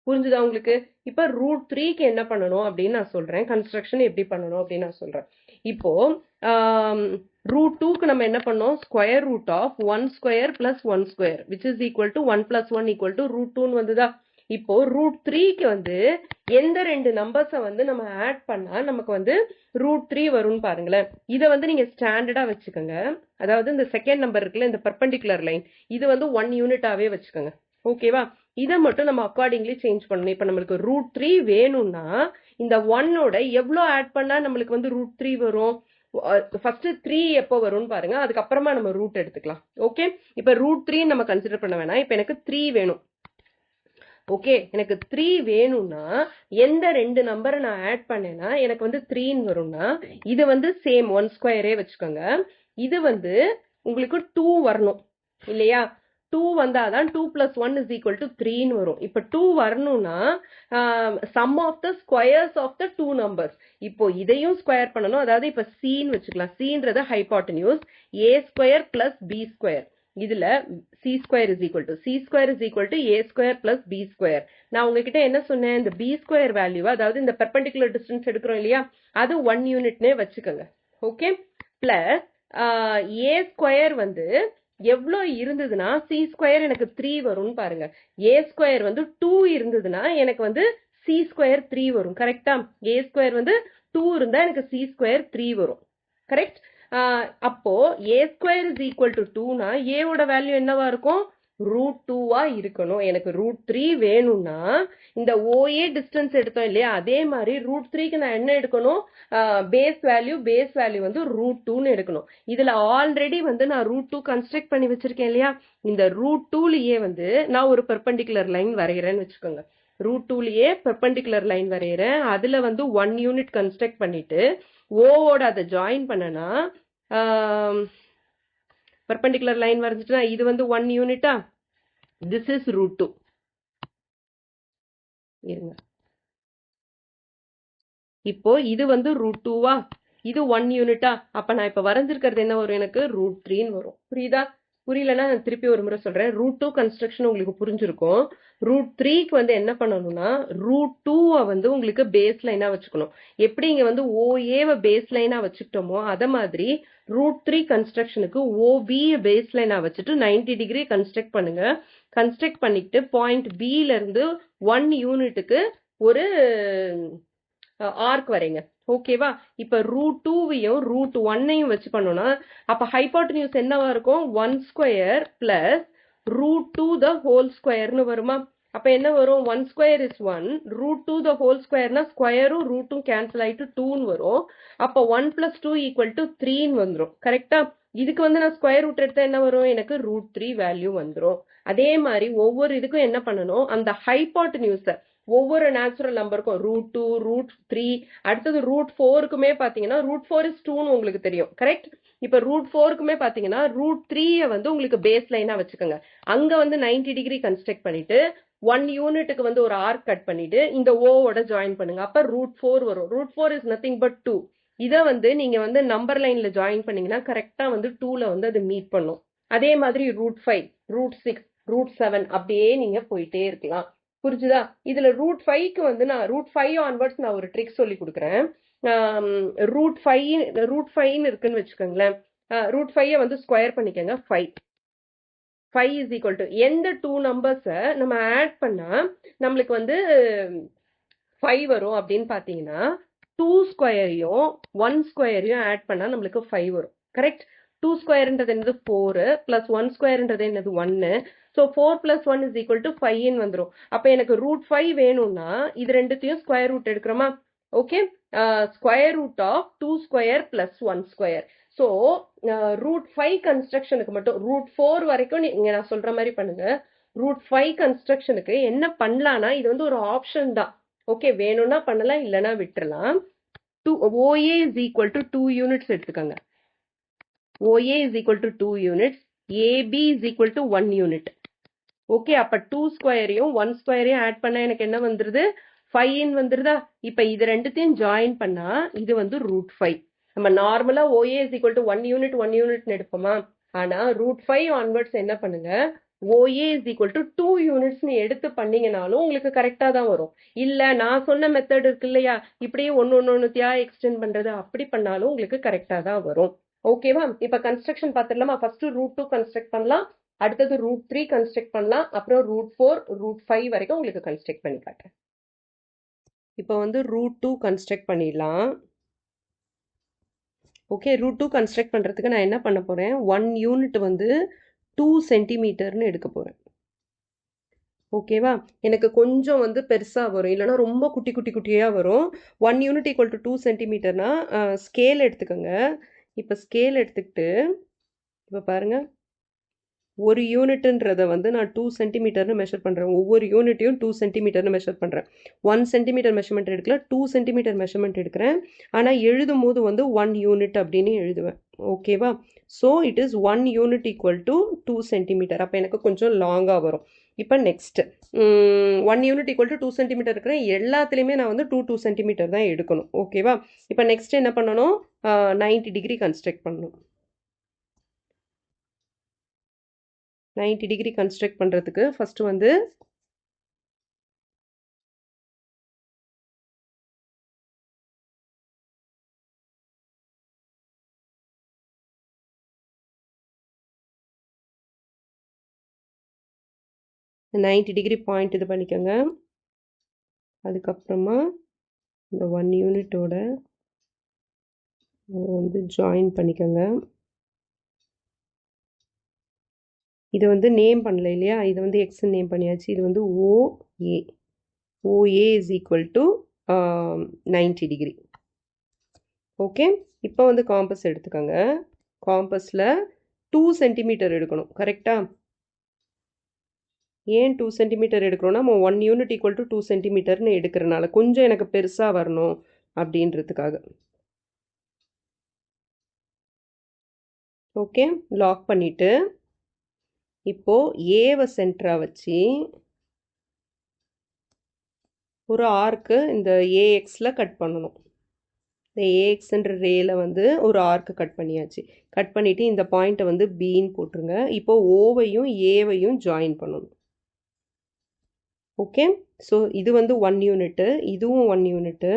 புரிஞ்சுதா உங்களுக்கு? இப்ப √3க்கு என்ன பண்ணணும் அப்படின்னு நான் சொல்றேன், கன்ஸ்ட்ரக்ஷன் எப்படி பண்ணணும் அப்படின்னு நான் சொல்றேன். இப்போ √2க்கு நம்ம என்ன பண்ணோம், square root of 1 square plus 1 square which is equal to 1 plus 1 equal to √2ன்னு வந்துதா. இப்போ √3க்கு வந்து எந்த ரெண்டு நம்பர்ஸை வந்து நம்ம ஆட் பண்ணா நமக்கு வந்து √3 வரும்னு பாருங்களேன். இதை வந்து நீங்க ஸ்டாண்டர்டா வச்சுக்கோங்க. அதாவது இந்த செகண்ட் நம்பர் இருக்குல்ல, இந்த பெர்பெண்டிகுலர் லைன், இது வந்து 1 யூனிட்டாவே வச்சுக்கோங்க. ஓகேவா, இதை மட்டும் நம்ம அக்கார்டிங்லி சேஞ்ச் பண்ணணும். இப்ப நம்மளுக்கு √3 வேணும்னா இந்த 1ஓட எவ்வளவு ஆட் பண்ணா நம்மளுக்கு வந்து √3 வரும்? ஃபர்ஸ்ட் 3 எப்போ வரும்னு பாருங்க, அதுக்கப்புறமா நம்ம ரூட் எடுத்துக்கலாம். ஓகே, இப்ப √3 நம்ம கன்சிடர் பண்ண வேணாம். இப்ப எனக்கு 3 வேணும். ஓகே, எனக்கு 3 வேணும்னா எந்த ரெண்டு நம்பரை நான் ஆட் பண்ணேன்னா எனக்கு வந்து 3ன்னு வரும்னா, இது வந்து சேம் 1 ஸ்கொயரே வச்சுக்கோங்க. இது வந்து உங்களுக்கு 2 வரணும் இல்லையா, 2 வந்தாதான் 2 பிளஸ் 1 இஸ் ஈக்குவல் டு 3ன்னு வரும். இப்ப 2 வரணும்னா sum of the squares of the 2 numbers. இப்போ இதையும் ஸ்கொயர் பண்ணணும். அதாவது இப்ப சீன்னு வச்சுக்கலாம். சீன்றது hypotenuse, a square plus b square. இதுல c square is equal to a square plus b square. நான் உங்ககிட்ட என்ன சொன்னேன், இந்த b ஸ்கொயர் வேல்யூ, அதாவது இந்த பெர்பெண்டிகுலர் டிஸ்டன்ஸ் எடுக்கிறோம் இல்லையா, அது 1 யூனிட்னே வச்சுக்கோங்க. ஓகே, பிளஸ் a ஸ்கொயர் வந்து எவ்வளோ இருந்ததுன்னா c ஸ்கொயர் எனக்கு 3 வரும்னு பாருங்க. a ஸ்கொயர் வந்து 2 இருந்ததுன்னா எனக்கு வந்து c ஸ்கொயர் 3 வரும். கரெக்டா, a ஸ்கொயர் வந்து 2 இருந்தா எனக்கு c ஸ்கொயர் 3 வரும். கரெக்ட். அப்போ a square is equal to 2னா a ஓட வேல்யூ என்னவா இருக்கும், √2வா இருக்கணும். எனக்கு √3 வேணும்னா இந்த OA டிஸ்டன்ஸ் எடுத்தோம் இல்லையா, அதே மாதிரி √3க்கு நான் என்ன எடுக்கணும், பேஸ் வேல்யூ வந்து √2ன்னு எடுக்கணும். இதுல ஆல்ரெடி வந்து நான் √2 கன்ஸ்ட்ரக்ட் பண்ணி வச்சிருக்கேன் இல்லையா, இந்த √2லயே வந்து நான் ஒரு பெர்பெண்டிகுலர் லைன் வரைகிறேன்னு வச்சுக்கோங்க. √2லயே பெர்பெண்டிகுலர் லைன் வரைகிறேன். அதுல வந்து 1 யூனிட் கன்ஸ்ட்ரக்ட் பண்ணிட்டு ஓவோட அதை ஜாயின் பண்ணனா பெர்பெண்டிகுலர் லைன் வரைஞ்சிட்டுனா இது வந்து 1 யூனிட்டா, திஸ் இஸ் √2. இருங்க, இப்போ இது வந்து √2வா, இது 1 யூனிட்டா, அப்ப நான் இப்ப வரைஞ்சிருக்கிறது என்ன வரும், எனக்கு √3ன்னு வரும். புரியுதா? புரியலன்னா நான் திருப்பி ஒரு முறை சொல்றேன். √2 கன்ஸ்ட்ரக்ஷன் உங்களுக்கு புரிஞ்சிருக்கும். √3க்கு வந்து என்ன பண்ணணும்னா √2 வந்து உங்களுக்கு பேஸ் லைனா வச்சுக்கணும். எப்படி இங்க வந்து OA பேஸ் லைனா வச்சுக்கிட்டோமோ அத மாதிரி √3 கன்ஸ்ட்ரக்ஷனுக்கு OB பேஸ் லைனா வச்சுட்டு 90 டிகிரி கன்ஸ்ட்ரக்ட் பண்ணுங்க. கன்ஸ்ட்ரக்ட் பண்ணிட்டு பாயிண்ட் B ல இருந்து 1 யூனிட்டுக்கு ஒரு ஆர்க் வரைங்க. ஓகேவா, இப்ப √2வையும் √1ஐயும் வச்சு பண்ணோம்னா அப்ப ஹைபாட்டன்யூஸ் என்னவா இருக்கும், 1 ஸ்கொயர் பிளஸ் √2 த ஹோல் ஸ்கொயர்னு வருமா. அப்ப என்ன வரும், 1 ஸ்கொயர் இஸ் 1, √2 த ஹோல் ஸ்கொயர்னா ஸ்கொயரும் ரூட்டும் கேன்சல் ஆயிட்டு 2ன்னு வரும். அப்ப 1 பிளஸ் 2 ஈக்குவல் டு 3ன்னு வந்துடும். கரெக்டா, இதுக்கு வந்து நான் ஸ்கொயர் ரூட் எடுத்தா என்ன வரும், எனக்கு √3 வேல்யூ வந்துடும். அதே மாதிரி ஒவ்வொரு இதுக்கும் என்ன பண்ணணும், அந்த ஹைபாட்டன்யூஸ ஒவ்வொரு நேச்சுரல் நம்பருக்கும் √2 √3 அடுத்தது √4க்குமே பாத்தீங்கன்னா √4 is 2ன்னு உங்களுக்கு தெரியும். கரெக்ட். இப்ப √4க்குமே பாத்தீங்கன்னா √3 வந்து உங்களுக்கு பேஸ் லைனா வச்சுக்கோங்க. அங்க வந்து 90 டிகிரி கன்ஸ்ட்ரக்ட் பண்ணிட்டு 1 யூனிட்டுக்கு வந்து ஒரு ஆர்க் கட் பண்ணிட்டு இந்த ஓவோட ஜாயின் பண்ணுங்க. அப்ப √4 வரும். √4 is nothing but 2. இதை வந்து நீங்க வந்து நம்பர் லைன்ல ஜாயின் பண்ணீங்கன்னா கரெக்டா வந்து 2ல வந்து அது மீட் பண்ணும். அதே மாதிரி √5 √6 √7 அப்படியே நீங்க போயிட்டே இருக்கலாம். புரிஞ்சுதா? இதுல √5க்கு வந்து நான் √5 ஆன்வர்ட்ஸ் நான் ஒரு ட்ரிக் சொல்லி கொடுக்குறேன். √5 இருக்குன்னு வச்சுக்கோங்களேன். √5 வந்து ஸ்கொயர் பண்ணிக்கோங்க. 5 இஸ் ஈக்குவல் டு எந்த 2 நம்பர்ஸை நம்ம ஆட் பண்ணா நம்மளுக்கு வந்து 5 வரும் அப்படின்னு பாத்தீங்கன்னா 2 ஸ்கொயரையும் 1 ஸ்கொயரையும் ஆட் பண்ணா நம்மளுக்கு 5 வரும். கரெக்ட். 2 ஸ்கொயர்ன்றது என்னது 4 பிளஸ் 1 ஸ்கொயர்ன்றது என்னது 1. So 4 plus 1 is equal to 5ன்னு வந்துடும். அப்ப எனக்கு √5 வேணும்னா இது ரெண்டுத்தையும் ஸ்கொயர் ரூட் எடுக்கிறோமா. Okay, square root of 2 square plus 1 square. So √5 கன்ஸ்ட்ரக்ஷனுக்கு மட்டும் √4 வரைக்கும் நீங்க நான் சொல்ற மாதிரி பண்ணுங்க. ரூட் 5 கன்ஸ்ட்ரக்ஷனுக்கு என்ன பண்ணலாம்னா இது வந்து ஒரு ஆப்ஷன் தான். ஓகே, வேணும்னா பண்ணலாம், இல்லைன்னா விட்டுறலாம். OA is equal to 2 units எடுத்துக்கோங்க. OA is equal to 2 units. AB is equal to 1 unit. Okay, அப்ப 2 ஸ்கொயரையும் 1 ஸ்கொயரையும் ஆட் பண்ணா எனக்கு என்ன வந்துருது? 5 வந்துருதா? இப்ப இது ரெண்டுத்தையும் ஜாயின் பண்ணா இது வந்து ரூட் 5. நம்ம நார்மலா OA is equal to 1 unit 1 unit எடுப்போமா? ஆனா ரூட் 5 ஆன்வர்ட்ஸ் என்ன பண்ணுங்க, OA is equal to 2 units எடுத்து பண்ணீங்கனாலும் உங்களுக்கு கரெக்டா தான் வரும். இல்ல நான் சொன்ன மெத்தட் இருக்கு இல்லையா, இப்படியே ஒன்னொன்னுத்தியா எக்ஸ்டெண்ட் பண்றது, அப்படி பண்ணாலும் உங்களுக்கு கரெக்டா தான் வரும். ஓகேவா? இப்ப கன்ஸ்ட்ரக்ஷன் பார்த்துடலாமா? ஃபர்ஸ்ட் ரூட் 2 கன்ஸ்ட்ரக்ட் பண்ணலாம், அடுத்தது ரூட் 3 கன்ஸ்ட்ரக்ட் பண்ணலாம், அப்புறம் ரூட் 4 ரூட் 5 வரைக்கும் உங்களுக்கு கன்ஸ்ட்ரக்ட் பண்ணி காட்டுறேன். இப்போ வந்து ரூட் 2 கன்ஸ்ட்ரக்ட் பண்ணிடலாம். ஓகே, ரூட் 2 கன்ஸ்ட்ரக்ட் பண்ணுறதுக்கு நான் என்ன பண்ண போகிறேன், 1 யூனிட் வந்து 2 சென்டிமீட்டர்னு எடுக்க போகிறேன். ஓகேவா? எனக்கு கொஞ்சம் வந்து பெருசாக வரும், இல்லைனா ரொம்ப குட்டி குட்டி குட்டியாக வரும். 1 யூனிட் ஈக்குவல் டு 2 சென்டிமீட்டர்னா ஸ்கேல் எடுத்துக்கோங்க. இப்போ ஸ்கேல் எடுத்துக்கிட்டு இப்போ பாருங்கள், ஒரு யூனிட்ன்றதை வந்து நான் 2 சென்டிமீட்டர்னு மெஷர் பண்ணுறேன். ஒவ்வொரு யூனிட்டையும் 2 சென்டிமீட்டர்னு மெஷர் பண்ணுறேன். 1 சென்டிமீட்டர் மெஷர்மெண்ட் எடுக்கல, 2 சென்டிமீட்டர் மெஷர்மெண்ட் எடுக்கிறேன். ஆனால் எழுதும் போது வந்து 1 யூனிட் அப்படின்னு எழுதுவேன். ஓகேவா? So it is 1 unit equal to 2 centimetre. அப்போ எனக்கு கொஞ்சம் லாங்காக வரும். இப்போ next 1 unit equal to 2 centimetre இருக்கிறேன். எல்லாத்துலேயுமே நான் வந்து 2 சென்டிமீட்டர் தான் எடுக்கணும். ஓகேவா? இப்போ நெக்ஸ்ட் என்ன பண்ணணும், 90 டிகிரி கன்ஸ்ட்ரக்ட் பண்ணணும். 90 டிகிரி கன்ஸ்ட்ரக்ட் பண்ணுறதுக்கு ஃபஸ்ட்டு வந்து டிகிரி பாயிண்ட் இது பண்ணிக்கோங்க. அதுக்கப்புறமா இந்த 1 யூனிட்டோட வந்து ஜாயின் பண்ணிக்கோங்க. இது வந்து நேம் பண்ணல இல்லையா, இது வந்து எக்ஸ் நேம் பண்ணியாச்சு. இது வந்து OA. OA is equal to 90 degree. Okay, இப்போ வந்து காம்பஸ் எடுத்துக்கோங்க. காம்பஸில் 2 சென்டிமீட்டர் எடுக்கணும். கரெக்டா? ஏன் 2 சென்டிமீட்டர் எடுக்கிறோன்னா, நம்ம 1 யூனிட் ஈக்குவல் டு 2 சென்டிமீட்டர்னு எடுக்கிறனால கொஞ்சம் எனக்கு பெருசாக வரணும் அப்படின்றதுக்காக. ஓகே, லாக் பண்ணிவிட்டு இப்போது ஏவை சென்டராக வச்சு ஒரு ஆர்க்கு இந்த ஏஎக்ஸில் கட் பண்ணணும். இந்த ஏஎக்ஸ்ன்ற ரேல வந்து ஒரு ஆர்க்கு கட் பண்ணியாச்சு. கட் பண்ணிவிட்டு இந்த பாயிண்ட்டை வந்து பின்னு போட்டுருங்க. இப்போ ஓவையும் ஏவையும் ஜாயின் பண்ணணும். ஓகே, ஸோ இது வந்து 1 யூனிட்டு, இதுவும் 1 unit.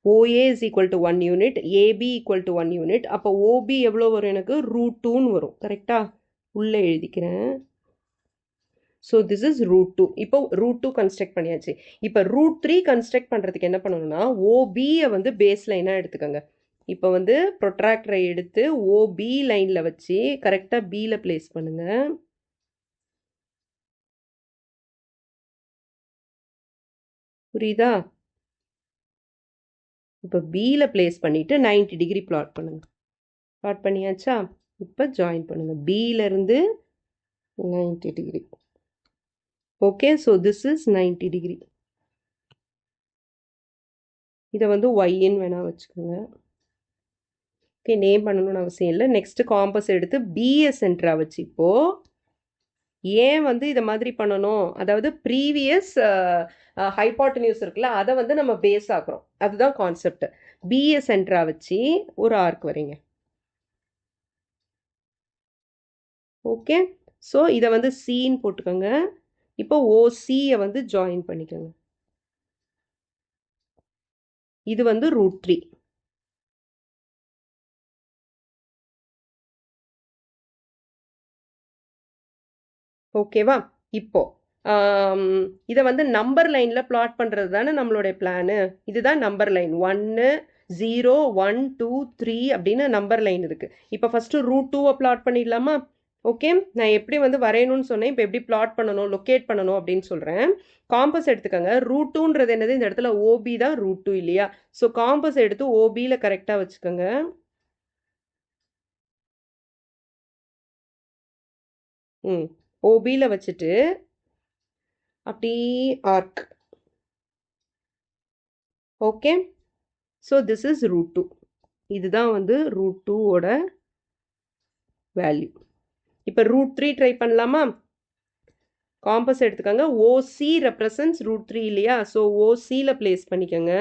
OA is equal to 1 unit, AB equal to 1 unit. அப்போ OB எவ்வளோ வரும், எனக்கு ரூட் 2ன்னு வரும். கரெக்டா? உள்ளே எழுதிக்கிறேன். So this is root 2. இப்போ ரூட் 2 கன்ஸ்ட்ரக்ட் பண்ணியாச்சு. இப்போ ரூட் 3 கன்ஸ்ட்ரக்ட் பண்ணுறதுக்கு என்ன பண்ணணும்னா, OBயை வந்து பேஸ் லைனாக எடுத்துக்கோங்க. இப்போ வந்து ப்ரொட்ராக்டரை எடுத்து OB லைனில் வச்சு கரெக்டாக பியில் பிளேஸ் பண்ணுங்க. புரியுதா? இப்போ பியில் பிளேஸ் பண்ணிவிட்டு 90 டிகிரி பிளாட் பண்ணுங்கள். பிளாட் பண்ணியாச்சா? இப்போ ஜாயின் பண்ணுங்கள் பியிலேருந்து 90 degree. Okay, so this is 90 degree. இதை வந்து ஒய்ன்னு வேணால் வச்சுக்கோங்க. ஓகே, நேம் பண்ணணும்னு அவசியம் இல்லை. நெக்ஸ்ட்டு காம்பஸ் எடுத்து பிஏ சென்டராக வச்சு இப்போது ஏன் வந்து இதை மாதிரி பண்ணணும், அதாவது ப்ரீவியஸ் ஹைபாட்டனியூஸ் இருக்குல்ல, அதை வந்து நம்ம பேஸ் ஆக்குறோம். அதுதான் கான்செப்ட். பிஏ சென்டராக வச்சு ஒரு ஆர்க் வரீங்க. ஓகே, ஸோ இதை வந்து சின்னு போட்டுக்கோங்க. இப்போ OCயை வந்து ஜாயின் பண்ணிக்கோங்க. இது வந்து ரூட் 3. ஓகேவா? இப்போ இதை வந்து நம்பர் லைனில் பிளாட் பண்ணுறது தானே நம்மளுடைய பிளானு. இதுதான் நம்பர் லைன். 1 0 1 2 3 அப்படின்னு நம்பர் லைன் இருக்குது. இப்போ ஃபஸ்ட்டு ரூட் 2வை பிளாட் பண்ணிடலாமா? ஓகே, நான் எப்படி வந்து வரையணும்னு சொன்னேன், இப்போ எப்படி பிளாட் பண்ணணும், லொக்கேட் பண்ணணும் அப்படின்னு சொல்கிறேன். காம்பஸ் எடுத்துக்கோங்க. ரூட் 2ன்றது என்னது, இந்த இடத்துல OB தான் ரூட் 2 இல்லையா? ஸோ காம்பஸ் எடுத்து OBயில் கரெக்டாக வச்சுக்கோங்க. OBல வச்சுட்டு அப்படி arc. Okay, so this is √2. இதுதான் வந்து √2ஓட வேல்யூ. இப்போ √3 ட்ரை பண்ணலாமா? காம்பஸ் எடுத்துக்கோங்க. ஓசி ரெப்ரசன்ஸ் √3 இல்லையா? ஸோ ஓசியில் பிளேஸ் பண்ணிக்கோங்க.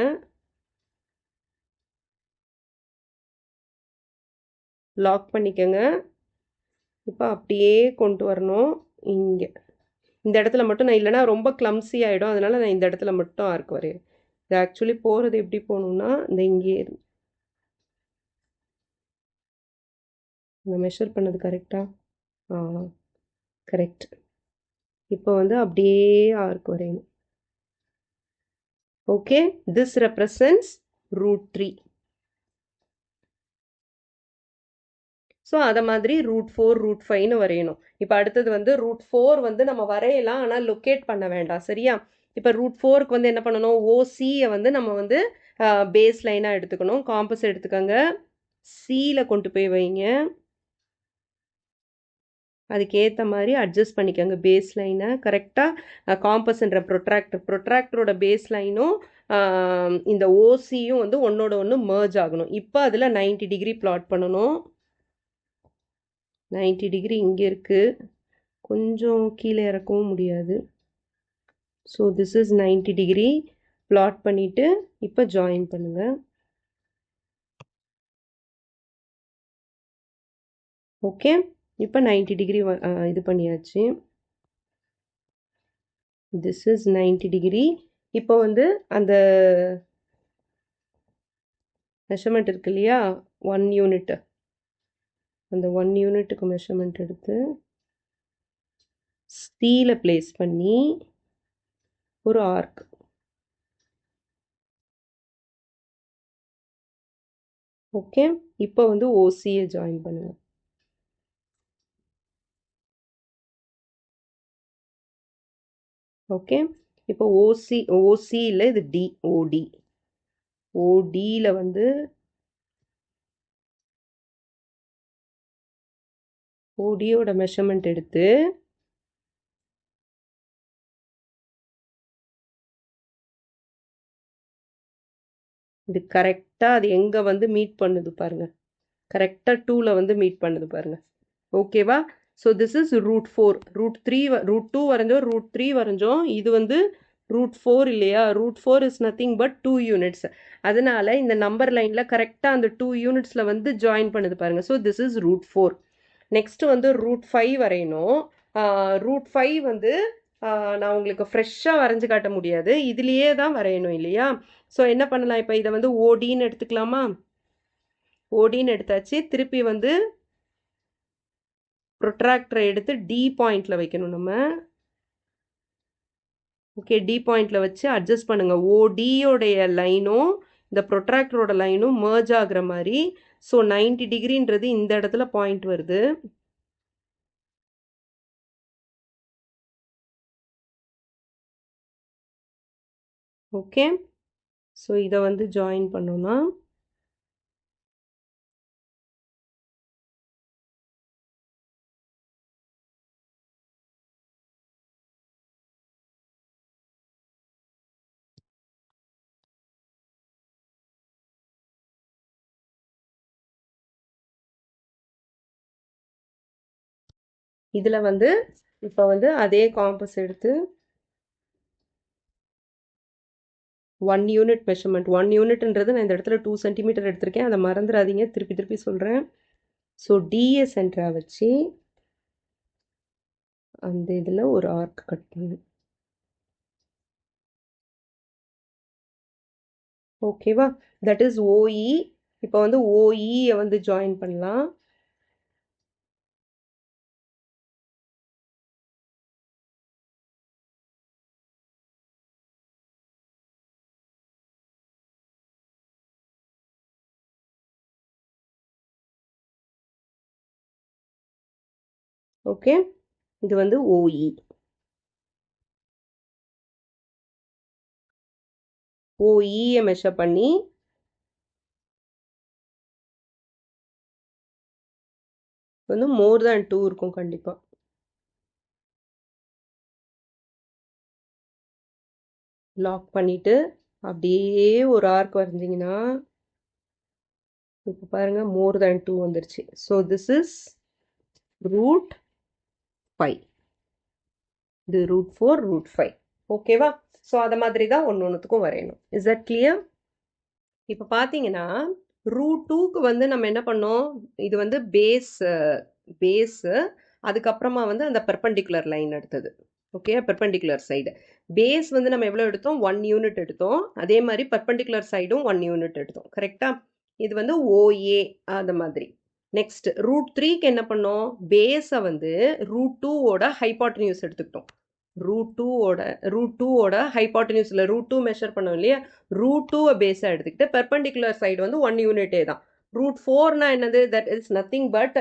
லாக் பண்ணிக்கோங்க. இப்போ அப்படியே கொண்டு வரணும் இங்கே. இந்த இடத்துல மட்டும் நான் இல்லைனா ரொம்ப கிளம்ஸி ஆகிடும், அதனால நான் இந்த இடத்துல மட்டும் ஆர்க் வரையேன். இது ஆக்சுவலி போகிறது எப்படி போகணுன்னா இந்த இங்கே நான் மெஷர் பண்ணது கரெக்டாக? கரெக்ட். இப்போ வந்து அப்படியே ஆர்க் வரையணும். Okay, this represents √3. ஸோ அதை மாதிரி √4 √5ன்னு வரையணும். இப்போ அடுத்தது வந்து √4 வந்து நம்ம வரையலாம், ஆனால் லொக்கேட் பண்ண வேண்டாம், சரியா? இப்போ √4க்கு வந்து என்ன பண்ணணும்? ஓசியை வந்து நம்ம வந்து பேஸ் லைனாக எடுத்துக்கணும். காம்பஸ் எடுத்துக்கோங்க, சியில் கொண்டு போய் வைங்க. அதுக்கேற்ற மாதிரி அட்ஜஸ்ட் பண்ணிக்கோங்க பேஸ் லைனை கரெக்டாக. காம்பஸ்ன்ற ப்ரொட்ராக்டரோட பேஸ் லைனும் இந்த ஓசியும் வந்து ஒன்னோட ஒன்று மர்ஜ் ஆகணும். இப்போ அதில் 90 டிகிரி பிளாட் பண்ணணும். 90 டிகிரி இங்கே இருக்குது, கொஞ்சம் கீழே இறக்கவும் முடியாது. So this is 90 degree plot பண்ணிவிட்டு இப்போ ஜாயின் பண்ணுங்கள். ஓகே, இப்போ 90 டிகிரி இது பண்ணியாச்சு. This is 90 degree. இப்போ வந்து அந்த மெஷர்மெண்ட் இருக்கு இல்லையா, 1 யூனிட், அந்த 1 யூனிட்டுக்கு மெஷர்மெண்ட் எடுத்து சியில் பிளேஸ் பண்ணி ஒரு ஆர்க். ஓகே, இப்போ வந்து ஓசியை ஜாயின் பண்ணுங்க. ஓகே, இப்போ ஓசியில் இது டி, ஓடியில் வந்து ஓடியோட மெஷர்மெண்ட் எடுத்து இது கரெக்டாக அது எங்கே வந்து மீட் பண்ணுது பாருங்க, கரெக்டாக 2ல் வந்து மீட் பண்ணுது பாருங்க. ஓகேவா? So this is √4. √2 வரைஞ்சோம், √3 வரைஞ்சோம். இது வந்து √4 இல்லையா? √4 இஸ் நத்திங் பட் 2 யூனிட்ஸ். அதனால இந்த நம்பர் லைனில் கரெக்டாக அந்த 2 யூனிட்ஸில் வந்து ஜாயின் பண்ணுது பாருங்க. So this is √4. நெக்ஸ்ட் வந்து √5 வரையணும். √5 வந்து நான் உங்களுக்கு ஃப்ரெஷ்ஷாக வரைஞ்சி காட்ட முடியாது, இதுலேயே தான் வரையணும் இல்லையா? ஸோ என்ன பண்ணலாம், இப்போ இதை வந்து ஓடின்னு எடுத்துக்கலாமா? ஓடின்னு எடுத்தாச்சு. திருப்பி வந்து ப்ரொட்ராக்டரை எடுத்து டி பாயிண்டில் வைக்கணும் நம்ம. ஓகே, டி பாயிண்டில் வச்சு அட்ஜஸ்ட் பண்ணுங்கள். ஓடியோடைய லைனும் இந்த ப்ரொட்ராக்டரோட லைனும் மர்ஜ் ஆகிற மாதிரி. ஸோ 90 டிகிரின்றது இந்த இடத்துல பாயிண்ட் வருது. ஓகே, ஸோ இதை வந்து ஜாயின் பண்ணோன்னா இதில் வந்து இப்போ வந்து அதே காம்பஸ் எடுத்து 1 யூனிட் மெஷர்மெண்ட். 1 யூனிட்ன்றது நான் இந்த இடத்துல 2 சென்டிமீட்டர் எடுத்திருக்கேன், அதை மறந்துடாதீங்க, திருப்பி திருப்பி சொல்கிறேன். ஸோ டிஏ சென்டராக வச்சு அந்த இதில் ஒரு ஆர்க் கட் பண்ணணும். ஓகேவா? That is OE. இப்போ வந்து ஓஇயை வந்து ஜாயின் பண்ணலாம். ஓகே, இது வந்து ஓஇ. ஓஇயை மெஷர் பண்ணி வந்து மோர் தேன் 2 இருக்கும் கண்டிப்பாக. லாக் பண்ணிட்டு அப்படியே ஒரு ஆர்க் வரைஞ்சிங்கன்னா இப்போ பாருங்க மோர் தேன் 2 வந்துருச்சு. So this is root 5. இது ரூட் 4 ரூட் 5. ஓகேவா? ஸோ அதை மாதிரி தான் ஒன்றுத்துக்கும் வரையணும். Is that clear? இப்போ பார்த்தீங்கன்னா ரூட் 2க்கு வந்து நம்ம என்ன பண்ணோம், இது வந்து பேஸு அதுக்கப்புறமா வந்து அந்த பெர்பெண்டிகுலர் லைன் எடுத்தது. ஓகே, பெர்பெண்டிகுலர் சைடு பேஸ் வந்து நம்ம எவ்வளோ எடுத்தோம், 1 யூனிட் எடுத்தோம். அதே மாதிரி பெர்பெண்டிகுலர் சைடும் 1 யூனிட் எடுத்தோம். கரெக்டா? இது வந்து ஓஏ அந்த மாதிரி. நெக்ஸ்ட் ரூட் 3க்கு என்ன பண்ணோம், பேஸை வந்து ரூட் 2ஓட ஹைபாட்டனியூஸ் எடுத்துக்கிட்டோம். ரூட் டூவோட ஹைபாட்டனியூஸில் ரூட் 2 மெஷர் பண்ணோம் இல்லையா, ரூட் 2 பேஸாக எடுத்துக்கிட்டு பெர்பெண்டிகுலர் சைடு வந்து 1 யூனிட்டே தான். ரூட் 4னா என்னது, தட் இஸ் நத்திங் பட்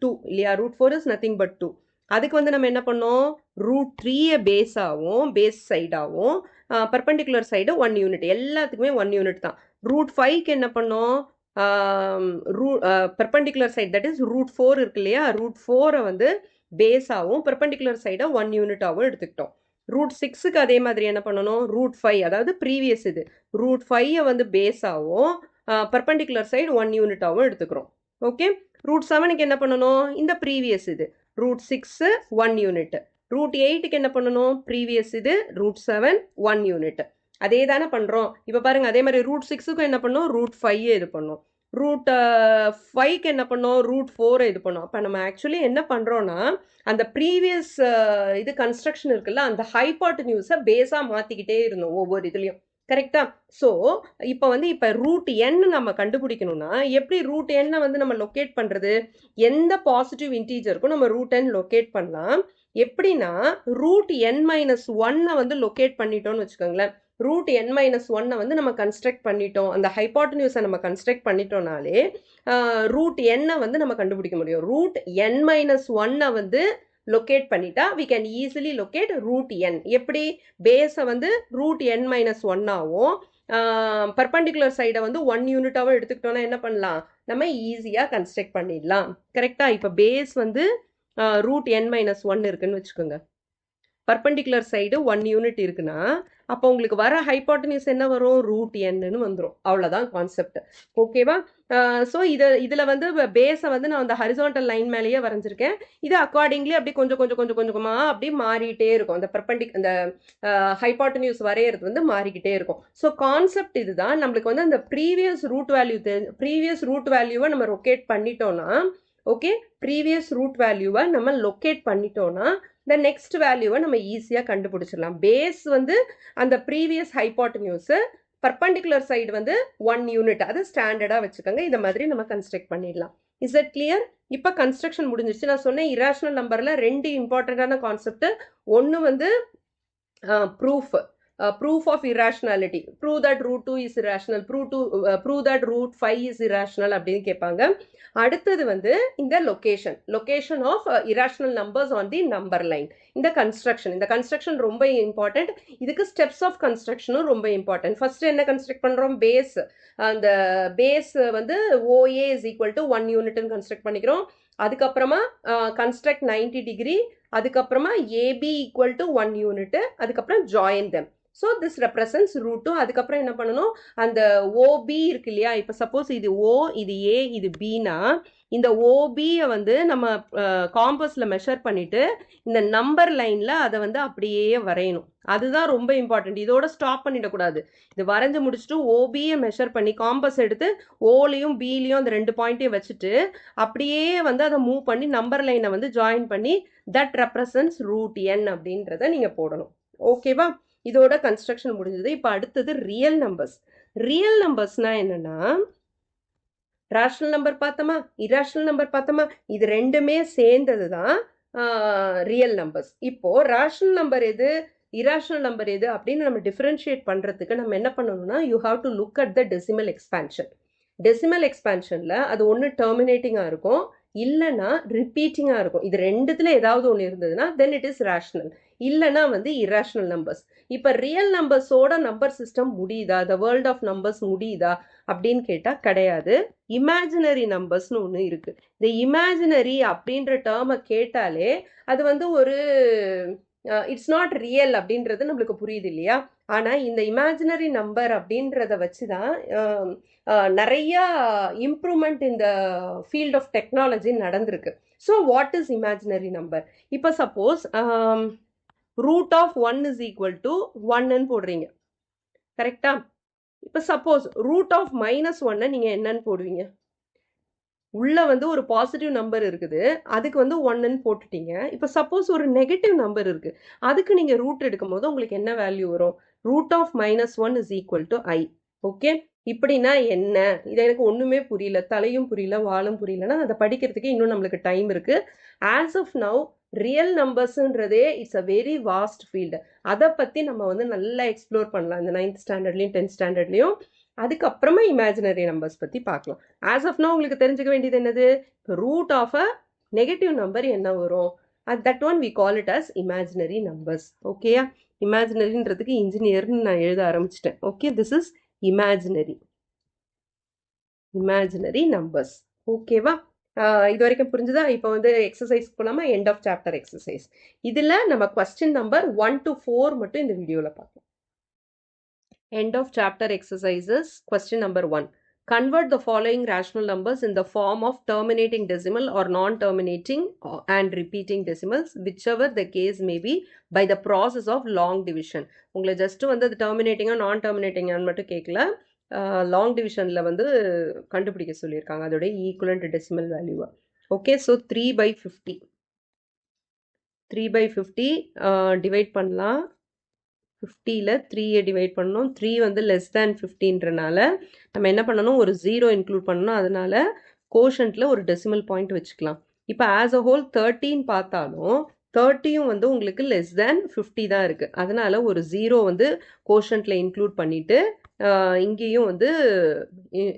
2 இல்லையா, ரூட் 4 இஸ் நத்திங் பட் 2. அதுக்கு வந்து நம்ம என்ன பண்ணோம், ரூட் 3 பேஸ் சைடாகவும் பெர்பெண்டிகுலர் சைடு 1 யூனிட், எல்லாத்துக்குமே 1 யூனிட் தான். ரூட் 5க்கு என்ன பண்ணோம், perpendicular side that is root 4 இருக்கு இல்லையா, ரூட் 4 வந்து பேஸாகவும் பெர்பெண்டிகுலர் சைடை 1 யூனிட்டாகவும் எடுத்துக்கிட்டோம். ரூட் 6க்கு அதே மாதிரி என்ன பண்ணணும், ரூட் 5 அதாவது ப்ரீவியஸ் இது ரூட் 5 வந்து பேஸாகவும் பெர்பெண்டிகுலர் சைடு 1 யூனிட்டாகவும் எடுத்துக்கிறோம். ஓகே, ரூட் 7க்கு என்ன பண்ணணும், இந்த ப்ரீவியஸ் இது ரூட் 6 1 யூனிட். ரூட் 8க்கு என்ன பண்ணணும், ப்ரீவியஸ் இது ரூட் 7 1 யூனிட். அதே தானே பண்ணுறோம். இப்போ பாருங்க, அதே மாதிரி ரூட் 6க்கும் என்ன பண்ணோம், ரூட் 5 இது பண்ணோம். ரூட் 5க்கு என்ன பண்ணோம், ரூட் 4 இது பண்ணோம். அப்போ நம்ம ஆக்சுவலி என்ன பண்ணுறோன்னா, அந்த ப்ரீவியஸ் இது கன்ஸ்ட்ரக்ஷன் இருக்குல்ல, அந்த ஹைபாட்டனியூஸை பேஸாக மாற்றிக்கிட்டே இருந்தோம் ஒவ்வொரு இதுலேயும். கரெக்டா? ஸோ இப்போ ரூட் என் நம்ம கண்டுபிடிக்கணும்னா எப்படி ரூட் எண்ணை வந்து நம்ம லொக்கேட் பண்ணுறது, எந்த பாசிட்டிவ் இன்டீஜருக்கும் நம்ம ரூட் என் லொக்கேட் பண்ணலாம். எப்படின்னா ரூட் n-1 வந்து லொக்கேட் பண்ணிட்டோம்னு வச்சுக்கோங்களேன். ரூட் n-1 வந்து நம்ம கன்ஸ்ட்ரக்ட் பண்ணிட்டோம், அந்த ஹைபாட்டனியூஸை நம்ம கன்ஸ்ட்ரக்ட் பண்ணிட்டோம்னாலே ரூட் எண்ணை வந்து நம்ம கண்டுபிடிக்க முடியும். ரூட் n-1 வந்து லொக்கேட் பண்ணிட்டா we can easily locate root n. எப்படி, பேஸை வந்து ரூட் n-1 ஆகும், பர்பண்டிகுலர் சைடை வந்து 1 யூனிட்டாகவும் எடுத்துக்கிட்டோம்னா என்ன பண்ணலாம், நம்ம ஈஸியாக கன்ஸ்ட்ரக்ட் பண்ணிடலாம். கரெக்டா? இப்போ பேஸ் வந்து ரூட் n-1 இருக்குன்னு வச்சுக்கோங்க, பர்பண்டிகுலர் சைடு 1 யூனிட் இருக்குன்னா அப்போ உங்களுக்கு வர ஹைபாட்டனியூஸ் என்ன வரும், ரூட் என்னு வந்துடும். அவ்வளோதான் கான்செப்ட். ஓகேவா? ஸோ இதில் வந்து பேஸை வந்து நான் அந்த ஹரிசான்டல் லைன் மேலேயே வரைஞ்சிருக்கேன். இது அக்கார்டிங்லி அப்படி கொஞ்சமாக அப்படி மாறிட்டே இருக்கும். அந்த ஹைபாட்டனியூஸ் வரைகிறது வந்து மாறிக்கிட்டே இருக்கும். ஸோ கான்செப்ட் இதுதான். நம்மளுக்கு வந்து அந்த ப்ரீவியஸ் ரூட் வேல்யூவை நம்ம லொக்கேட் பண்ணிட்டோம்னா, ஓகே, ப்ரீவியஸ் ரூட் வேல்யூவை நம்ம லொக்கேட் பண்ணிட்டோம்னா இந்த நெக்ஸ்ட் வேல்யூவை நம்ம ஈஸியாக கண்டுபிடிச்சிடலாம். பேஸ் வந்து அந்த ப்ரீவியஸ் ஹைபாட்டனியூஸு, பர்பண்டிகுலர் சைடு வந்து 1 யூனிட், அது ஸ்டாண்டர்டாக வச்சுக்கோங்க. இந்த மாதிரி நம்ம கன்ஸ்ட்ரக்ட் பண்ணிடலாம். Is it clear? இப்போ கன்ஸ்ட்ரக்ஷன் முடிஞ்சிருச்சு. நான் சொன்னேன் இராஷனல் நம்பரில் 2 இம்பார்ட்டண்ட்டான கான்செப்ட். ஒன்று வந்து proof of irrationality, prove that root 2 is irrational, prove that root 5 is irrational அப்படின்னு கேட்பாங்க. அடுத்தது வந்து இந்த location of irrational numbers on the number line. இந்த கன்ஸ்ட்ரக்ஷன் ரொம்ப இம்பார்ட்டன்ட். இதுக்கு ஸ்டெப்ஸ் ஆஃப் கன்ஸ்ட்ரக்ஷனும் ரொம்ப இம்பார்ட்டன்ட். ஃபர்ஸ்ட் என்ன கன்ஸ்ட்ரக்ட் பண்ணுறோம், பேஸ். அந்த பேஸ் வந்து OA is equal to 1 யூனிட்னு கன்ஸ்ட்ரக்ட் பண்ணிக்கிறோம். அதுக்கப்புறமா கன்ஸ்ட்ரக்ட் 90 டிகிரி, அதுக்கப்புறமா AB equal to 1 யூனிட், அதுக்கப்புறம் join them. So this represents root 2. அதுக்கப்புறம் என்ன பண்ணணும், அந்த OB இருக்கு இல்லையா, இப்போ சப்போஸ் இது O, இது A, இது Bனா இந்த OBயை வந்து நம்ம காம்பஸில் மெஷர் பண்ணிட்டு இந்த நம்பர் லைனில் அதை வந்து அப்படியே வரையணும். அதுதான் ரொம்ப இம்பார்ட்டன்ட். இதோட ஸ்டாப் பண்ணிடக்கூடாது. இது வரைஞ்சி முடிச்சுட்டு OBயை மெஷர் பண்ணி காம்பஸ் எடுத்து ஓலையும் பிலையும் அந்த 2 பாயிண்ட்டையும் வச்சுட்டு அப்படியே வந்து அதை மூவ் பண்ணி நம்பர் லைனை வந்து ஜாயின் பண்ணி தட் ரெப்ரசன்ஸ் ரூட் n அப்படின்றத நீங்கள் போடணும். ஓகேவா? இதோட கன்ஸ்ட்ரக்ஷன் முடிஞ்சது. இப்போ அடுத்தது ரியல் நம்பர்ஸ்னா என்னன்னா, ரேஷனல் நம்பர் பார்த்தோமா, இராஷனல் நம்பர் பார்த்தோமா, இது ரெண்டுமே சேர்ந்தது தான் ரியல் நம்பர்ஸ். இப்போ ரேஷனல் நம்பர் எது, இராஷனல் நம்பர் எது அப்படின்னு நம்ம டிஃபரன்ஷியேட் பண்ணுறதுக்கு நம்ம என்ன பண்ணணும்னா, you have to look at the decimal எக்ஸ்பான்ஷனில் அது ஒன்று டெர்மினேட்டிங்காக இருக்கும், இல்லைன்னா ரிப்பீட்டிங்காக இருக்கும். இது ரெண்டுத்துல ஏதாவது ஒன்று இருந்ததுன்னா தென் இட் இஸ் ரேஷனல், இல்லைன்னா வந்து இராஷனல் நம்பர்ஸ். இப்போ ரியல் நம்பர்ஸோட நம்பர் சிஸ்டம் முடியுதா, த வேர்ல்ட் ஆஃப் நம்பர்ஸ் முடியுதா அப்படின்னு கேட்டால் கிடையாது. இமேஜினரி நம்பர்ஸ்னு ஒன்று இருக்குது. இந்த இமேஜினரி அப்படின்ற டேர்மை கேட்டாலே அது வந்து ஒரு இட்ஸ் நாட் ரியல் அப்படின்றது நம்மளுக்கு புரியுது இல்லையா? ஆனால் இந்த இமேஜினரி நம்பர் அப்படின்றத வச்சு தான் நிறைய இம்ப்ரூவ்மெண்ட் இந்த ஃபீல்ட் ஆஃப் டெக்னாலஜி நடந்திருக்கு. So what is imaginary number? இப்போ suppose root of 1 is equal to 1ன்னு போடுறீங்க, கரெக்டா? இப்போ சப்போஸ் ரூட் ஆஃப் -1 நீங்கள் என்னன்னு போடுவீங்க? உள்ள வந்து ஒரு பாசிட்டிவ் நம்பர் இருக்குது, அதுக்கு வந்து 1ன்னு போட்டுட்டீங்க. இப்போ சப்போஸ் ஒரு நெகட்டிவ் நம்பர் இருக்கு, அதுக்கு நீங்க ரூட் எடுக்கும் போது உங்களுக்கு என்ன வேல்யூ வரும்? Root of -1 is equal to I. Okay, இப்படின்னா என்ன? இது எனக்கு ஒண்ணுமே புரியல, தலையும் புரியல, வாலும் புரியலன்னா அதை படிக்கிறதுக்கு இன்னும் நம்மளுக்கு டைம் இருக்கு. ஆஸ் ஆஃப் நவ் ரியல் நம்பர்ஸ்ன்றதே it's a very vast field. அதை பத்தி நம்ம வந்து நல்லா எக்ஸ்ப்ளோர் பண்ணலாம் இந்த 9th ஸ்டாண்டர்ட்லையும் 10th ஸ்டாண்டர்ட்லையும். அதுக்கப்புறமா இமேஜினரி நம்பர்ஸ் பற்றி பார்க்கலாம். ஆஸ் ஆஃப் நோ உங்களுக்கு தெரிஞ்சுக்க வேண்டியது என்னது? Root of a negative number என்ன வரும்? That one we call it as imaginary numbers. ஓகேயா? இமேஜினரின்றதுக்கு இன்ஜினியர்னு நான் எழுத ஆரம்பிச்சிட்டேன். Okay, this is imaginary numbers. ஓகேவா? இது வரைக்கும் புரிஞ்சுதா? இப்போ வந்து எக்ஸசைஸ் போலாமா? End of chapter exercise. இதில் நம்ம கொஸ்டின் நம்பர் 1 to 4 மட்டும் இந்த வீடியோவில் பார்க்கலாம். End of chapter exercises. Question number 1. Convert the following rational numbers in the form of terminating decimal or non-terminating and repeating decimals, whichever the case may be, by the process of long division. உங்களை just வந்து அது terminating or non-terminating மட்டும் கேட்கல, long divisionல வந்து கண்டுபிடிக்க சொல்லியிருக்காங்க அதோட equivalent decimal value. Okay, so 3/50. 3/50 divide பண்ணலாம். 50ல 3 டிவைட் பண்ணணும். 3 வந்து லெஸ் தேன் 50ன்றனால நம்ம என்ன பண்ணணும்? ஒரு 0 இன்க்ளூட் பண்ணணும். அதனால கோஷன்ட்ல ஒரு டெசிமல் பாயிண்ட் வச்சுக்கலாம். இப்போ ஆஸ் அ ஹோல் 13 பார்த்தாலும் 30யும் வந்து உங்களுக்கு லெஸ் தேன் 50 தான் இருக்கு. அதனால ஒரு 0 வந்து கோஷன்ட்ல இன்க்ளூட் பண்ணிட்டு இங்கேயும் வந்து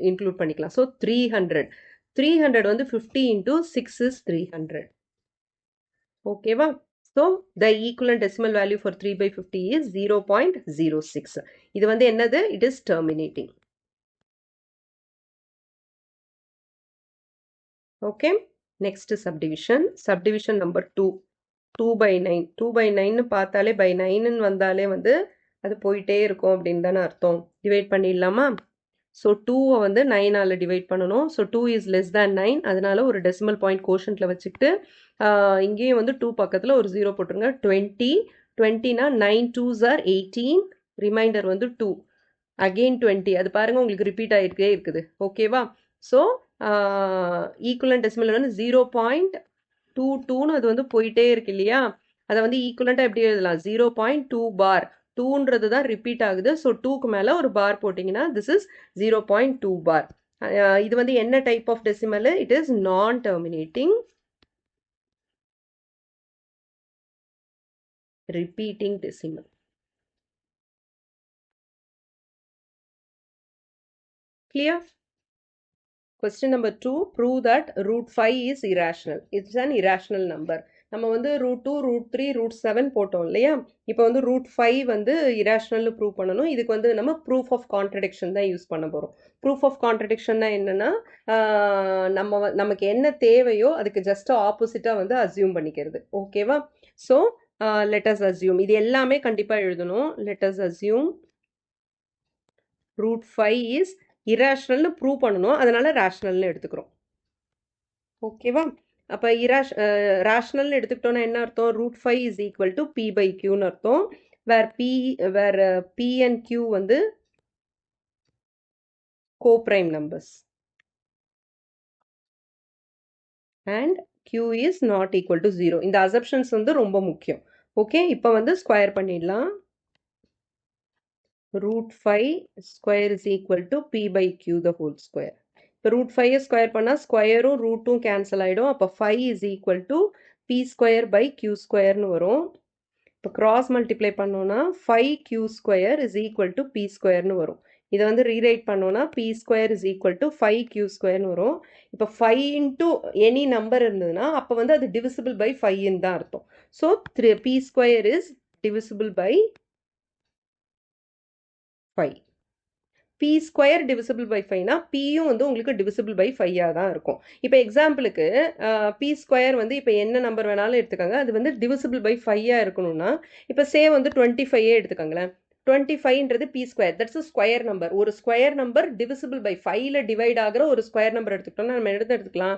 இன்க்ளூட் பண்ணிக்கலாம். ஸோ 300 வந்து 50 into 6 is 300. ஓகேவா? So, the equivalent decimal value for 3/50 is 0.06. இது வந்து என்னது? It is terminating. Okay. Next subdivision. Subdivision number 2. 2/9. 2/9 பார்த்தாலே by 9 வந்தாலே வந்து அது போயிட்டே இருக்கும் அப்படின்னு தானே அர்த்தம். டிவைட் பண்ணிடலாமா? ஸோ 2 வந்து 9ஆல் டிவைட் பண்ணணும். So 2 is less than 9. அதனால ஒரு டெசிமல் பாயிண்ட் கோஷன்ட்ல வச்சுக்கிட்டு இங்கேயும் வந்து 2 பக்கத்தில் ஒரு 0 போட்டுருங்க. 20னா 9 2s are 18. ரிமைண்டர் வந்து 2. அகெயின் 20. அது பாருங்க உங்களுக்கு ரிப்பீட் ஆகிருக்கே இருக்குது. ஓகேவா? ஸோ ஈக்குவலண்ட் டெசிமல் வந்து 0.22ன்னு அது வந்து போயிட்டே இருக்கு இல்லையா? அதை வந்து ஈக்குவலண்ட்டாக எப்படி எழுதலாம்? 0.2 bar. 2ன்றது தான் ரிப்பீட் ஆகுது. ஸோ 2க்கு மேலே ஒரு பார் போட்டிங்கன்னா திஸ் இஸ் 0.2 bar. இது வந்து என்ன type of decimal? It is non terminating repeating decimal. Clear? Question number 2. Prove that root 5 is irrational. It's an irrational number. நம்ம வந்து root 2, root 3, root 7 போட்டோம் இல்லையா? இப்போ வந்து root 5 வந்து irrational ப்ரூவ் பண்ணணும். இதுக்கு வந்து நம்ம proof of contradiction தான் யூஸ் பண்ண போகிறோம். proof of contradictionனா என்னன்னா நமக்கு என்ன தேவையோ அதுக்கு ஜஸ்ட் ஆப்போசிட்டாக வந்து அசியூம் பண்ணிக்கிறது. ஓகேவா? So let us assume. இது எல்லாமே கண்டிப்பாக எழுதணும். let us assume root 5 is irrationalனு prove பண்ணணும். அதனால ரேஷனல்னு எடுத்துக்கிறோம். ஓகேவா? அப்போ ரேஷனல்னு எடுத்துக்கிட்டோன்னா என்ன அர்த்தம்? root 5 is equal to p/qன்னு அர்த்தம். வேர் p and q வந்து co-prime numbers and q is not equal to 0. இந்த assumptions வந்து ரொம்ப முக்கியம். ஓகே, இப்போ வந்து ஸ்கொயர் பண்ணிடலாம். root 5 square is equal to p/q the whole square. இப்போ root 5 ஸ்கொயர் பண்ணால் ஸ்கொயரும் ரூட்டும் கேன்சல் ஆகிடும். அப்போ 5 is equal to p square by q squareன்னு வரும். இப்போ கிராஸ் மல்டிப்ளை பண்ணோன்னா 5q square is equal to p squareன்னு வரும். இதை வந்து ரீரைட் பண்ணோன்னா p square is equal to 5q squareன்னு வரும். இப்போ 5 into எனி நம்பர் இருந்ததுன்னா அப்போ வந்து அது divisible by 5ன்னு தான் அர்த்தம். ஸோ p square is divisible by 5. P square divisible by ஃபைவ்னா பியும் வந்து உங்களுக்கு டிவிசிபிள் பை ஃபைவாக தான் இருக்கும். இப்போ எக்ஸாம்பிளுக்கு பி ஸ்கொயர் வந்து இப்போ என்ன நம்பர் வேணாலும் எடுத்துக்கோங்க, அது வந்து டிவிசிபிள் பை ஃபைவாக இருக்கணும்னா இப்போ சே வந்து 25 எடுத்துக்கோங்களேன். 25ன்றது p square, that's square number. ஒரு ஸ்கொயர் நம்பர் டிவிசிபிள் பை 5ல டிவைட் ஆகிற ஒரு ஸ்கொயர் நம்பர் எடுத்துக்கிட்டோம்னா நம்ம எடுத்துக்கலாம்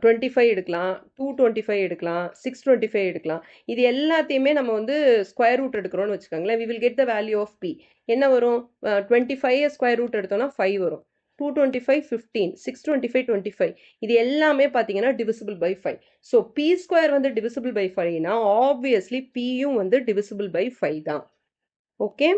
25 எடுக்கலாம், 225 எடுக்கலாம், 625 எடுக்கலாம். இது எல்லாத்தையுமே நம்ம வந்து ஸ்கொயர் ரூட் எடுக்கிறோம்னு வச்சுக்கோங்களேன். we will get the value of p. என்ன வரும்? 25 ஸ்கொயர் ரூட் எடுத்தோம்னா 5 வரும். 225 15, 625 25. இது எல்லாமே பார்த்தீங்கன்னா divisible by 5. So p square வந்து டிவிசிபிள் பை 5னா ஆப்வியஸ்லி பியும் வந்து டிவிசிபிள் பை 5 தான். ஓகே,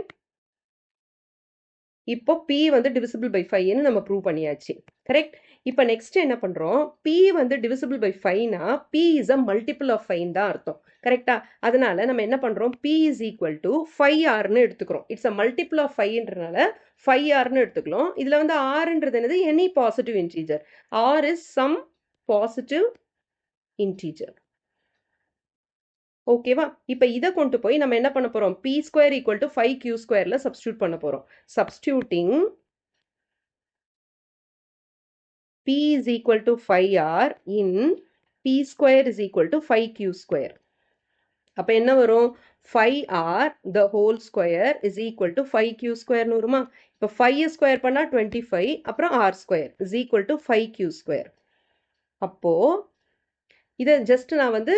இப்போ p வந்து டிவிசிபிள் பை 5ன்னு நம்ம ப்ரூவ் பண்ணியாச்சு. கரெக்ட். இப்போ நெக்ஸ்ட் என்ன பண்ணுறோம்? p வந்து டிவிசிபிள் பை 5னா p is a multiple of 5 தான் அர்த்தம். கரெக்டா? அதனால நம்ம என்ன பண்ணுறோம்? p இஸ் ஈக்குவல் டு 5rன்னு எடுத்துக்கிறோம். இட்ஸ் அ மல்டிபிள் ஆஃப் 5ன்றனால 5rன்னு எடுத்துக்கலாம். இதில் வந்து rன்றது என்னது? Any positive integer. r is some positive integer. ஓகேவா? இப்போ இதை கொண்டு போய் நம்ம என்ன பண்ண போகிறோம்? P square equal to 5q ஸ்கொயரில் சப்ஸ்டியூட் பண்ண போகிறோம். Substituting p is equal to 5r in p square is equal to 5q square. அப்போ என்ன வரும்? 5r the whole square is equal to 5q square வருமா? இப்போ 5 ஸ்கொயர் பண்ணால் 25, அப்புறம் r square is equal to 5q square. அப்போ இதை ஜஸ்ட் நான் வந்து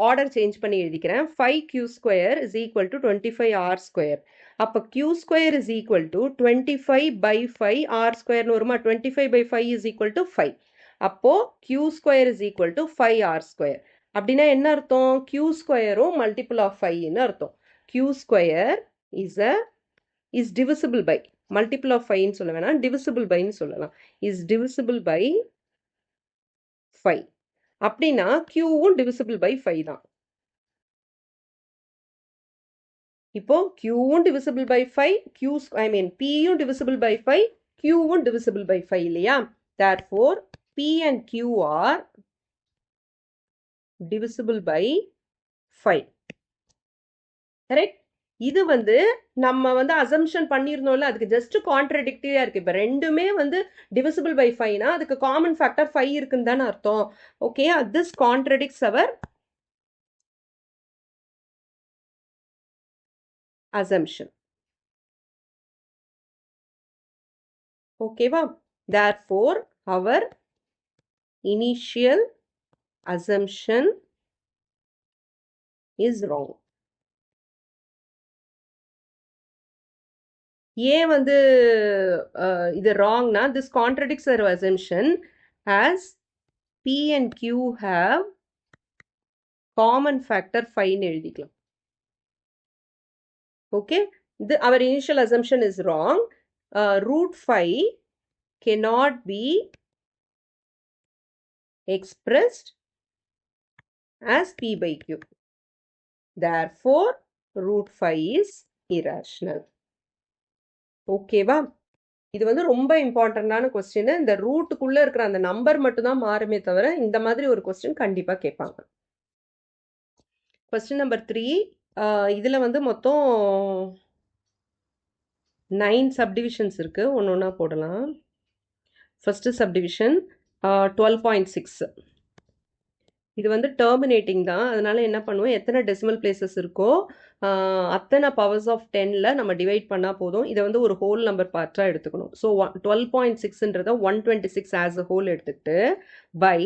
ஆர்டர் சேஞ்ச் பண்ணி எழுதிக்கிறேன். 5q square is equal to 25r square. அப்போ q square is equal to 25 by 5 r square வருமா? 25 by 5 is equal to 5. அப்போ q square is equal to 5r square. அப்படின்னா என்ன அர்த்தம்? q ஸ்கொயரும் மல்டிபிள் ஆஃப் 5ன்னு அர்த்தம். q square is divisible by, multiple of 5ன்னு சொல்ல வேணாம், divisible byன்னு சொல்லலாம். is divisible by 5. அப்படின்னா qவும் டிவிசிபிள் பை 5 தான். இப்போ qவும் டிவிசிபிள் பை 5, pயும் டிவிசிபிள் பை 5, qவும் டிவிசிபிள் பை 5 இல்லையா? therefore p and q are divisible by 5. Correct. இது வந்து நம்ம வந்து அசம்ஷன் பண்ணியிருந்தோம்ல, அதுக்கு ஜஸ்ட் கான்ட்ரடிக்டரியா இருக்கு. இப்போ ரெண்டுமே வந்து டிவிசிபிள் பை 5னா அதுக்கு காமன் ஃபேக்டர் 5 இருக்குன்னு தானே அர்த்தம். Okay, this contradicts our assumption. ஓகேவா? therefore our initial assumption is wrong. ஏன் வந்து இது wrongனா, this contradicts our assumption as p and q have common factor 5 எழுதிக்கலாம். Okay, our initial assumption is wrong. Root 5 cannot be expressed as p by q. Therefore, root 5 is irrational. ஓகேவா? இது வந்து ரொம்ப இம்பார்ட்டண்டான கொஸ்டின். இந்த ரூட்டுக்குள்ள இருக்கிற அந்த நம்பர் மட்டும் தான் மாறுமே தவிர இந்த மாதிரி ஒரு கொஸ்டின் கண்டிப்பா கேட்பாங்க. Question number 3. இதுல வந்து மொத்தம் 9 சப்டிவிஷன்ஸ் இருக்கு. ஒன்று ஒன்றா போடலாம். First subdivision 12.6. இது வந்து டெர்மினேட்டிங் தான். அதனால என்ன பண்ணுவோம்? எத்தனை டெசிமல் பிளேசஸ் இருக்கோ அத்தனை பவர்ஸ் ஆஃப் 10ல் நம்ம டிவைட் பண்ணால் போதும். இதை வந்து ஒரு ஹோல் நம்பர் பார்ட்டாக எடுத்துக்கணும். ஸோ 12.6ன்றதை 126 ஆஸ் அ ஹோல் எடுத்துக்கிட்டு பை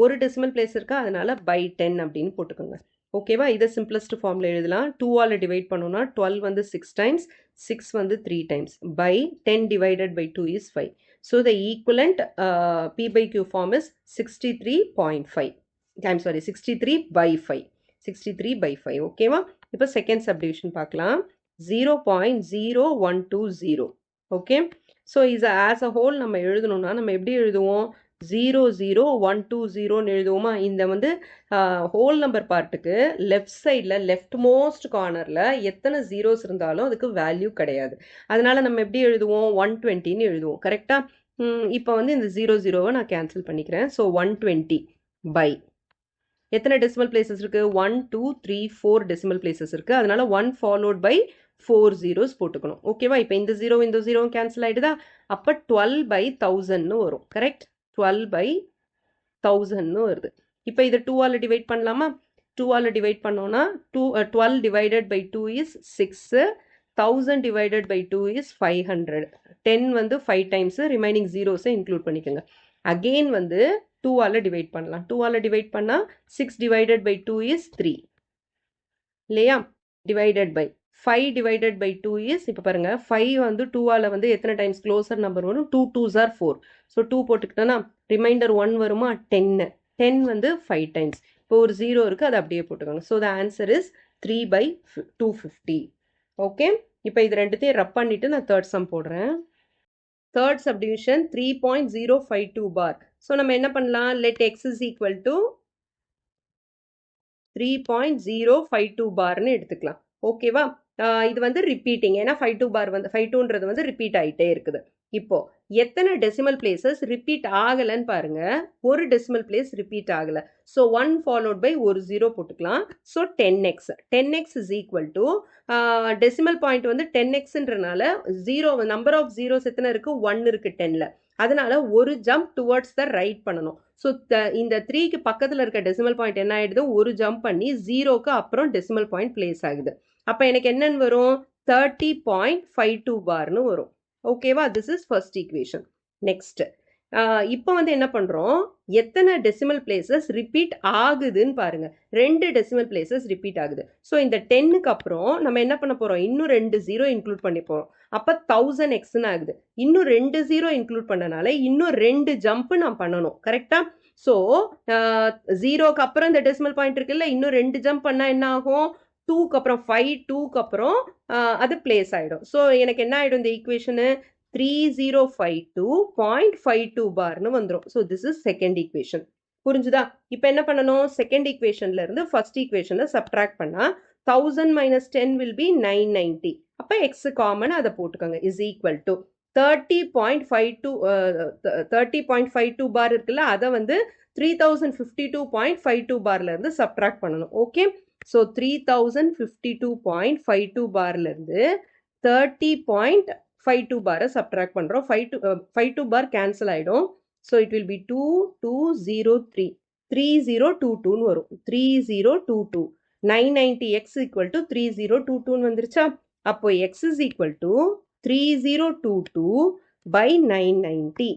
ஒரு டெசிமல் பிளேஸ் இருக்கா, அதனால பை 10 அப்படின்னு போட்டுக்கோங்க. ஓகேவா? இதை சிம்பிளஸ்ட் ஃபார்மில் எழுதலாம். 2ஆல் டிவைட் பண்ணோம்னா 12 வந்து 6 டைம்ஸ், 6 வந்து 3 times, by 10 divided by 2 is 5. So the equivalent p by q form is 63.5. I'm sorry, 63 by 5. 63 by 5. ஓகேவா? இப்போ செகண்ட் சப்டிவிஷன் பார்க்கலாம். 0.0120. ஓகே, ஸோ இது ஆஸ் அ ஹோல் நம்ம எழுதணும்னா நம்ம எப்படி எழுதுவோம்? 00120ன்னு எழுதுவோமா? இந்த வந்து ஹோல் நம்பர் பார்ட்டுக்கு லெஃப்ட் சைடில் லெஃப்ட் மோஸ்ட் கார்னரில் எத்தனை ஜீரோஸ் இருந்தாலும் அதுக்கு வேல்யூ கிடையாது. அதனால நம்ம எப்படி எழுதுவோம்? 120ன்னு எழுதுவோம். கரெக்டாக? இப்போ வந்து இந்த 00வை நான் கேன்சல் பண்ணிக்கிறேன். ஸோ 120 பை எத்தனை டெசிமல் பிளேசஸ் இருக்குது? 1 2 3 4 டெசிமல் பிளேசஸ் இருக்குது. அதனால 1 ஃபாலோட் பை 4 zeros போட்டுக்கணும் ஓகேவா இப்போ இந்த 0 கேன்சல் ஆயிடுதா அப்போ 12 by 1000 வரும் கரெக்ட் 12 by 1000 வருது இப்போ இதை 2 ஆல் டிவைட் பண்ணலாமா 2 ஆல் டிவைட் பண்ணோம்னா 12 divided by 2 is 6 1000 divided by 2 is 500 10 வந்து 5 times remaining zeros include பண்ணிக்கோங்க அகெயின் வந்து 2 ஆல் டிவைட் பண்ணலாம் 2 ஆல் டிவைட் பண்ணா 6 divided by 2 is 3 இல்லையா divided by 5 divided by 2 is இப்போ பாருங்க 5 வந்து 2 ஆல் வந்து எத்தனை டைம்ஸ் க்ளோசர் நம்பர் வரும் 2 2s are 4 ஸோ 2 போட்டுக்கிட்டோன்னா ரிமைண்டர் 1 வருமா 10 10 வந்து 5 டைம்ஸ் இப்போ ஒரு 0 இருக்கு அது அப்படியே போட்டுக்கோங்க so the answer is 3 by 250 okay இப்போ இது ரெண்டுத்தையும் ரப் பண்ணிட்டு நான் தேர்ட் சம் போடுறேன் தேர்ட் சப்டிவிஷன் 3.052 பார் ஸோ நம்ம என்ன பண்ணலாம் let X is equal to 3.052 பார்னு எடுத்துக்கலாம் ஓகேவா இது வந்து ரிப்பீட்டிங் ஏன்னா 52 பார் வந்து 52ன்றது வந்து ரிப்பீட் ஆகிட்டே இருக்குது இப்போ எத்தனை டெசிமல் பிளேசஸ் ரிப்பீட் ஆகலைன்னு பாருங்க ஒரு டெசிமல் பிளேஸ் ரிப்பீட் ஆகலை ஸோ 1 ஃபாலோட் பை ஒரு 0 போட்டுக்கலாம் so 10x 10x is equal to decimal point வந்து 10xன்றனால நம்பர் ஆஃப் ஜீரோஸ் எத்தனை இருக்கு 1 இருக்கு 10ல அதனால ஒரு ஜம்ப் டுவர்ட்ஸ் த ரைட் பண்ணணும் ஸோ இந்த 3க்கு பக்கத்தில் இருக்க டெசிமல் பாயிண்ட் என்ன ஆயிடுது ஒரு ஜம்ப் பண்ணி 0க்கு அப்புறம் டெசிமல் பாயிண்ட் பிளேஸ் ஆகுது அப்போ எனக்கு என்னன்னு வரும் 30.52 பார்னு வரும் ஓகேவா this is first equation next இப்போ வந்து என்ன பண்ணுறோம் எத்தனை டெசிமல் பிளேசஸ் ரிப்பீட் ஆகுதுன்னு பாருங்க 2 டெசிமல் பிளேசஸ் ரிப்பீட் ஆகுது ஸோ இந்த 10க்கு அப்புறம் நம்ம என்ன பண்ண போகிறோம் இன்னும் 2 0 இன்க்ளூட் பண்ணி போகிறோம் அப்போ 1000xன்னு ஆகுது இன்னும் 2 0 இன்க்ளூட் பண்ணனால இன்னும் 2 ஜம்ப் நான் பண்ணணும் கரெக்டா ஸோ 0க்கு அப்புறம் இந்த டெசிமல் பாயிண்ட் இருக்குல்ல இன்னும் 2 ஜம்ப் பண்ணால் என்ன ஆகும் 2க்கு அப்புறம் 5 2க்கு அப்புறம் அது பிளேஸ் ஆகிடும் ஸோ எனக்கு என்ன ஆகிடும் இந்த ஈக்குவேஷனு 3052.52 பார்னு வந்துடும் so this is second equation புரிஞ்சுதா இப்போ என்ன பண்ணணும் செகண்ட் ஈக்குவேஷன்ல இருந்து ஃபர்ஸ்ட் ஈக்குவேஷனை சப்ட்ராக்ட் பண்ணா 1000 minus 10 will be 990 அப்போ எக்ஸ் காமன் அதை போட்டுக்கோங்க இஸ் ஈக்குவல் டு 30.52 பார் இருக்குல்ல அதை வந்து 3052.52 பார்ல இருந்து சப்ட்ராக்ட் பண்ணணும் ஓகே ஸோ 3052.52 பார்ல இருந்து 30.52 பாரை சப்ட்ராக்ட் பண்ணுறோம் 52 பார் கேன்சல் ஆகிடும் ஸோ இட் வில் பி 2203 3022ன்னு வரும் 3022 990x ஈக்குவல் டு 3022ன்னு வந்துருச்சா அப்போ x is equal to 3022 by 990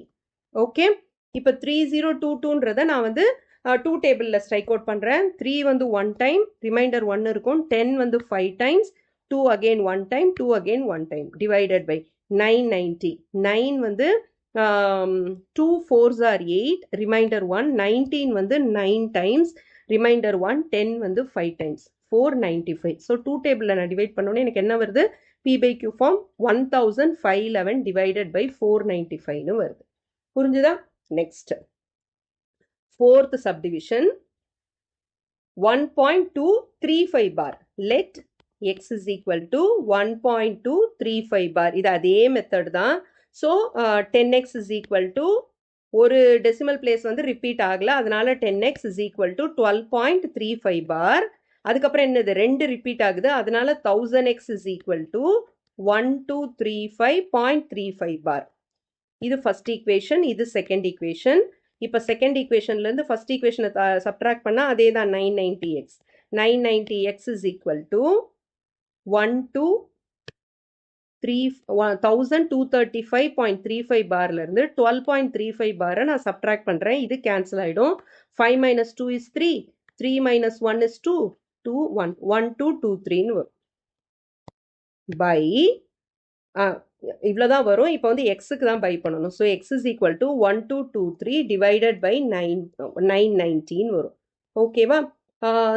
okay இப்போ 3022ன்றதை நான் வந்து 2 டேபிளில் ஸ்ட்ரைக் அவுட் பண்ணுறேன் 3 வந்து 1 டைம் ரிமைண்டர் 1 இருக்கும் 10 வந்து 5 times 2 again 1 time 2 again 1 time divided by 990 9 வந்து 2 4s are 8 remainder 1 19 வந்து 9 times remainder 1 10 வந்து 5 times 495 so 2 டேபிளில் நான் டிவைட் பண்ணோன்னே எனக்கு என்ன வருது P by Q form 1511 divided by 495னு வருது புரிஞ்சுதா next fourth subdivision 1.235 bar let x is equal to 1.235 bar இது அதே மெத்தட் தான் so 10x is equal to ஒரு டெசிமல் பிளேஸ் வந்து ரிப்பீட் ஆகல அதனால 10x is equal to 12.35 bar அதுக்கப்புறம் என்னது 2 ரிப்பீட் ஆகுது அதனால 1000x is equal to 1235.35 bar இது ஃபர்ஸ்ட் ஈக்குவேஷன் இது செகண்ட் ஈக்குவேஷன் இப்போ செகண்ட் ஈக்குவேஷன்லேருந்து ஃபர்ஸ்ட் ஈக்குவேஷனை சப்ட்ராக்ட் பண்ணால் அதே தான் 990x 990x is equal to 1235.35 பார்லேருந்து 12.35 பாரை நான் சப்ட்ராக்ட் பண்ணுறேன் இது கேன்சல் ஆகிடும் 5 minus 2 is 3 3 minus 1 is 2 2 1 1223ன்னு வரும் பை இவ்வளோதான் வரும் இப்போ வந்து எக்ஸுக்கு தான் பை பண்ணணும் so x is equal to 1223 divided by 919 வரும் ஓகேவா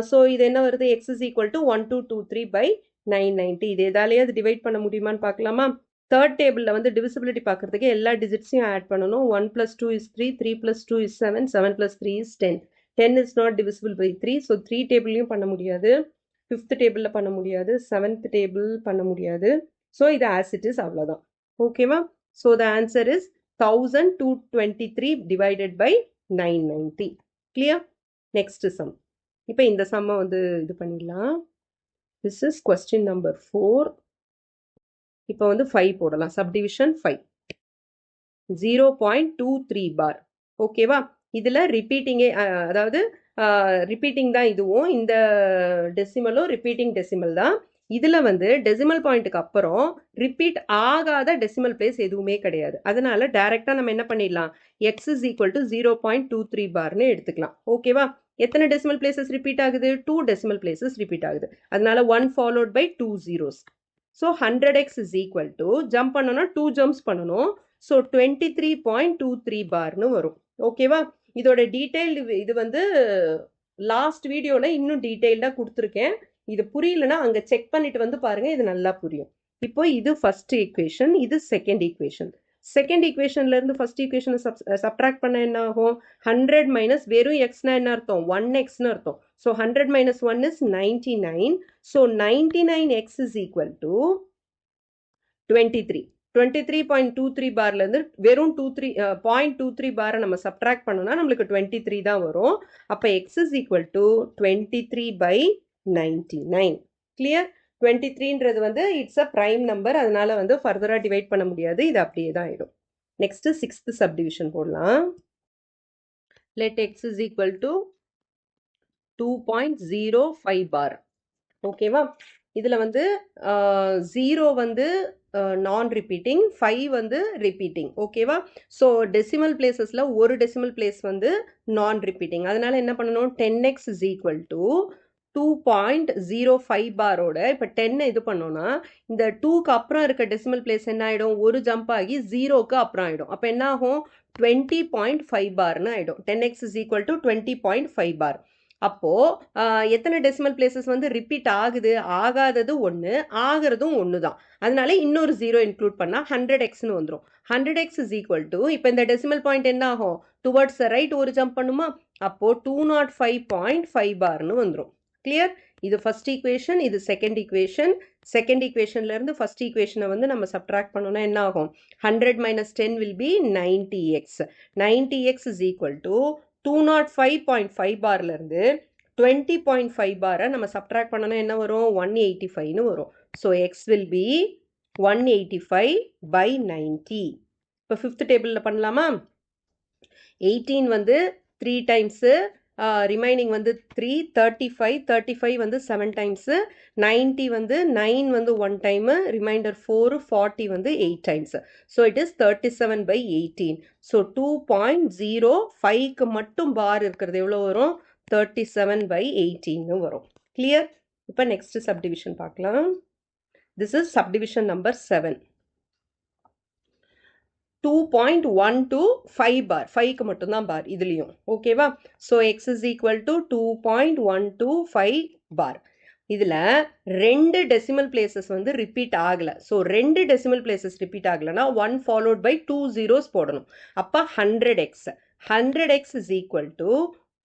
ஸோ இது என்ன வருது x is equal to 1223 by 990 இது எதாலேயே அது டிவைட் பண்ண முடியுமான்னு பார்க்கலாமா தேர்ட் டேபிளில் வந்து டிவிசிபிலிட்டி பார்க்குறதுக்கு எல்லா டிஜிட்ஸையும் ஆட் பண்ணணும் 1 + 2 is 3 3 + 2 is 7 7 + 3 is 10 10 is not divisible by 3 so 3 டேபிள்லையும் பண்ண முடியாது 5th டேபிளில் பண்ண முடியாது 7th டேபிள் பண்ண முடியாது ஸோ இது ஆஸ் இட் இஸ் அவ்வளோதான் ஓகேவா so the answer is 1223 divided by 990 clear next sum இப்போ இந்த சம்மை வந்து இது பண்ணிடலாம் திஸ் இஸ் கொஸ்டின் நம்பர் 4 இப்போ வந்து 5 போடலாம். சப்டிவிஷன் 5 0.23 பார். ஓகேவா? இதில் ரிப்பீட்டிங்கே அதாவது ரிப்பீட்டிங் தான் இதுவும், இந்த டெசிமலும் ரிப்பீட்டிங் டெசிமல் தான். இதில் வந்து டெசிமல் பாயிண்ட்டுக்கு அப்புறம் ரிப்பீட் ஆகாத டெசிமல் பிளேஸ் எதுவுமே கிடையாது. அதனால டைரெக்டாக நம்ம என்ன பண்ணிடலாம், எக்ஸ் இஸ் ஈக்குவல் டு 0.23 பார்னு எடுத்துக்கலாம். ஓகேவா? எத்தனை டெசிமல் பிளேசஸ் ரிப்பீட் ஆகுது? 2 டெசிமல் பிளேசஸ் ரிப்பீட் ஆகுது. அதனால 1 followed by 2 zeros. So 100x is equal to jump பண்ணணும்னா 2 ஜம்ப்ஸ் பண்ணணும். ஸோ 23.23 பார்னு வரும். ஓகேவா? இதோட டீட்டெயில் இது வந்து லாஸ்ட் வீடியோவில் இன்னும் டீட்டெயில்டாக கொடுத்துருக்கேன். இது புரியலன்னா அங்கே செக் பண்ணிட்டு வந்து பாருங்க, இது நல்லா புரியும். இப்போ இது ஃபர்ஸ்ட் ஈக்குவேஷன், இது செகண்ட் ஈக்குவேஷன். செகண்ட் ஈக்குவேஷன்ல இருந்து ஃபர்ஸ்ட் ஈக்குவேஷனை சப்ட்ராக்ட் பண்ண என்ன ஆகும்? 100 மைனஸ் வெறும் எக்ஸ்னா என்ன அர்த்தம்? 1xன்னு அர்த்தம். So 100 minus 1 is 99. So 99x is equal to 23. 23.23 பார்லேருந்து வெறும் 0.23 பாரை நம்ம சப்ட்ராக்ட் பண்ணோம்னா நம்மளுக்கு 23 தான் வரும். அப்போ x is equal to 23/99. Clear? 23ன்றது வந்து இட்ஸ் அ ப்ரைம் நம்பர், அதனால வந்து ஃபர்தராக டிவைட் பண்ண முடியாது, இது அப்படியே தான் ஆகிடும். நெக்ஸ்ட் சிக்ஸ்த் சப்டிவிஷன் போடலாம். Let x is equal to 2.05 பார். ஓகேவா? இதில் வந்து 0 வந்து நான் ரிப்பீட்டிங், 5 வந்து ரிப்பீட்டிங். ஓகேவா? ஸோ டெசிமல் பிளேசஸில் ஒரு டெசிமல் பிளேஸ் வந்து நான் ரிப்பீட்டிங். அதனால என்ன பண்ணணும்? 10x is equal to 2.05 பாரோட இப்போ 10 இது பண்ணோம்னா இந்த 2க்கு அப்புறம் இருக்க டெசிமல் பிளேஸ் என்ன ஆகிடும்? ஒரு ஜம்ப் ஆகி 0க்கு அப்புறம் ஆகிடும். அப்போ என்ன ஆகும்? 20.5 பார்னு ஆகிடும். 10x is equal to 20.5 பார். அப்போது எத்தனை டெசிமல் பிளேசஸ் வந்து ரிப்பீட் ஆகுது? ஆகாதது 1, ஆகிறதும் 1 தான். அதனால இன்னொரு 0 இன்க்ளூட் பண்ணால் 100xன்னு வந்துடும். 100x is equal to இப்போ இந்த டெசிமல் பாயிண்ட் என்ன ஆகும்? டுவர்ட்ஸ் ரைட் ஒரு ஜம்ப் பண்ணுமா? அப்போது 205.5 பார்னு வந்துடும். கிளியர்? இது ஃபர்ஸ்ட் ஈக்குவேஷன், இது செகண்ட் ஈக்குவேஷன். செகண்ட் ஈக்குவேஷன்லேருந்து ஃபர்ஸ்ட் ஈக்குவேஷனை வந்து நம்ம சப்ட்ராக்ட் பண்ணோம்னா என்ன ஆகும்? 100 minus 10 will be 90x. 90x is equal to 205.5 பார்லேருந்து 20.5 பாரை நம்ம சப்ட்ராக்ட் பண்ணோன்னா என்ன வரும்? 185ன்னு வரும். So X will be 185/90. இப்போ ஃபிஃப்த் டேபிளில் பண்ணலாமா? 18 வந்து 3 டைம்ஸு, ரிமைனிங் வந்து 3, 35 வந்து 7 டைம்ஸு, 90 வந்து 9 வந்து 1 டைமு, ரிமைண்டர் 4, 40 வந்து 8 times. So it is 37/18. So 2.05க்கு மட்டும் பார் இருக்கிறது எவ்வளோ வரும்? 37/18ன்னு வரும். கிளியர்? இப்போ நெக்ஸ்ட் சப்டிவிஷன் பார்க்கலாம். This is subdivision number 7. 2.125 bar, 5க்கு மட்டும்தான் பார் இதுலேயும். ஓகேவா? So x is equal to 2.125 bar. இதில் 2 டெசிமல் பிளேசஸ் வந்து ரிப்பீட் ஆகலை. ஸோ 2 டெசிமல் பிளேசஸ் ரிப்பீட் ஆகலைன்னா 1 ஃபாலோட் பை 2 zeros போடணும். அப்போ 100x. 100x is equal to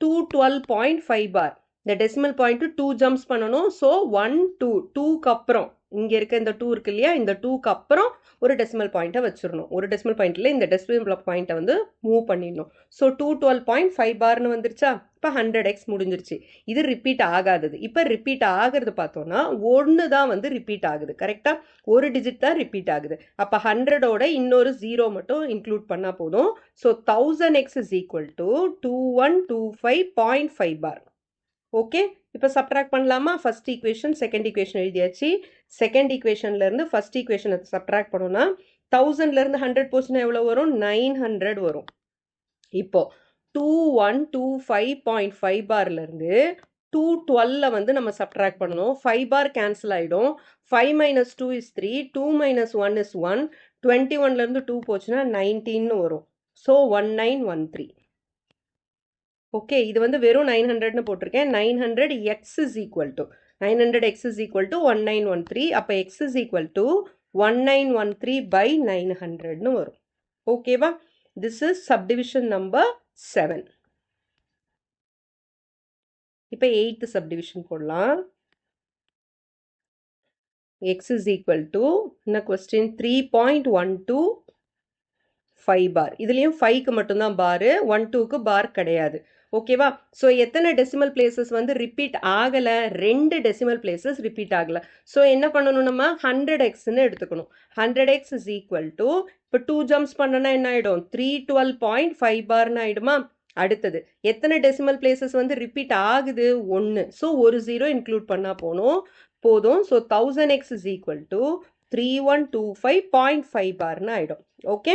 212.5 பார். இந்த டெசிமல் பாயிண்ட் 2 ஜம்ப்ஸ் பண்ணணும். ஸோ 1 2 2க்கு அப்புறம் இங்கே இருக்க இந்த 2 இருக்கு இல்லையா, இந்த 2க்கு அப்புறம் ஒரு டெசிமல் பாயிண்ட்டை வச்சிடணும். ஒரு டெசிமல் பாயிண்ட்டில் இந்த டெசிமல் பாயிண்ட்டை வந்து மூவ் பண்ணிடணும். ஸோ 212.5 பார்னு வந்துருச்சா? இப்போ 100x முடிஞ்சிருச்சு. இது ரிப்பீட் ஆகாதது. இப்போ ரிப்பீட் ஆகிறது பார்த்தோன்னா 1 தான் வந்து ரிப்பீட் ஆகுது. கரெக்டாக ஒரு டிஜிட் தான் ரிப்பீட் ஆகுது. அப்போ 100ஓட இன்னொரு 0 மட்டும் இன்க்ளூட் பண்ணால் போதும். So 1000x is equal to 2125.5 bar. Okay, இப்போ சப்ட்ராக்ட் பண்ணலாமா? ஃபர்ஸ்ட் ஈக்குவேஷன் செகண்ட் ஈக்குவேஷன் எழுதியாச்சு. செகண்ட் ஈக்குவேஷன்லேருந்து ஃபர்ஸ்ட் ஈக்குவேஷனை சப்ட்ராக்ட் பண்ணோன்னா 1000லேருந்து 100 போச்சுன்னா எவ்வளோ வரும்? 900 வரும். இப்போ 2125.5 பார்லேருந்து 212 வந்து நம்ம சப்ட்ராக்ட் பண்ணணும். 5 பார் கேன்சல் ஆகிடும். 5 minus 2 is 3, 2 minus 1 is 1. 21லேருந்து 2 போச்சுன்னா 19ன்னு வரும். ஸோ 1913. ஓகே, இது வந்து வெறும் 900ன்னு போட்டிருக்கேன். 900x is equal to 900x is equal to 1913. அப்போ x is equal to 1913/900ன்னு வரும். ஓகேவா? This is subdivision number 7. இப்போ 8th சப்டிவிஷன் போடலாம். x is equal to என்ன கொஸ்டின்? 3.125 பார். இதுலேயும் 5க்கு மட்டும்தான் பாரு, 1 2க்கு பார் கிடையாது. ஓகேவா? ஸோ எத்தனை டெசிமல் பிளேசஸ் வந்து ரிப்பீட் ஆகலை? 2 டெசிமல் பிளேசஸ் ரிப்பீட் ஆகலை. ஸோ என்ன பண்ணணும், நம்ம 100xன்னு எடுத்துக்கணும். 100x இஸ் ஈக்குவல் டு, இப்போ 2 ஜம்ப்ஸ் பண்ணனா என்ன ஆகிடும், 312.5 பார்னு ஆகிடுமா? அடுத்தது எத்தனை டெசிமல் பிளேசஸ் வந்து ரிப்பீட் ஆகுது? 1. ஸோ ஒரு 0 இன்க்ளூட் பண்ணால் போதும். So 1000x is equal to 3125.5 பார்னு ஆகிடும். Okay,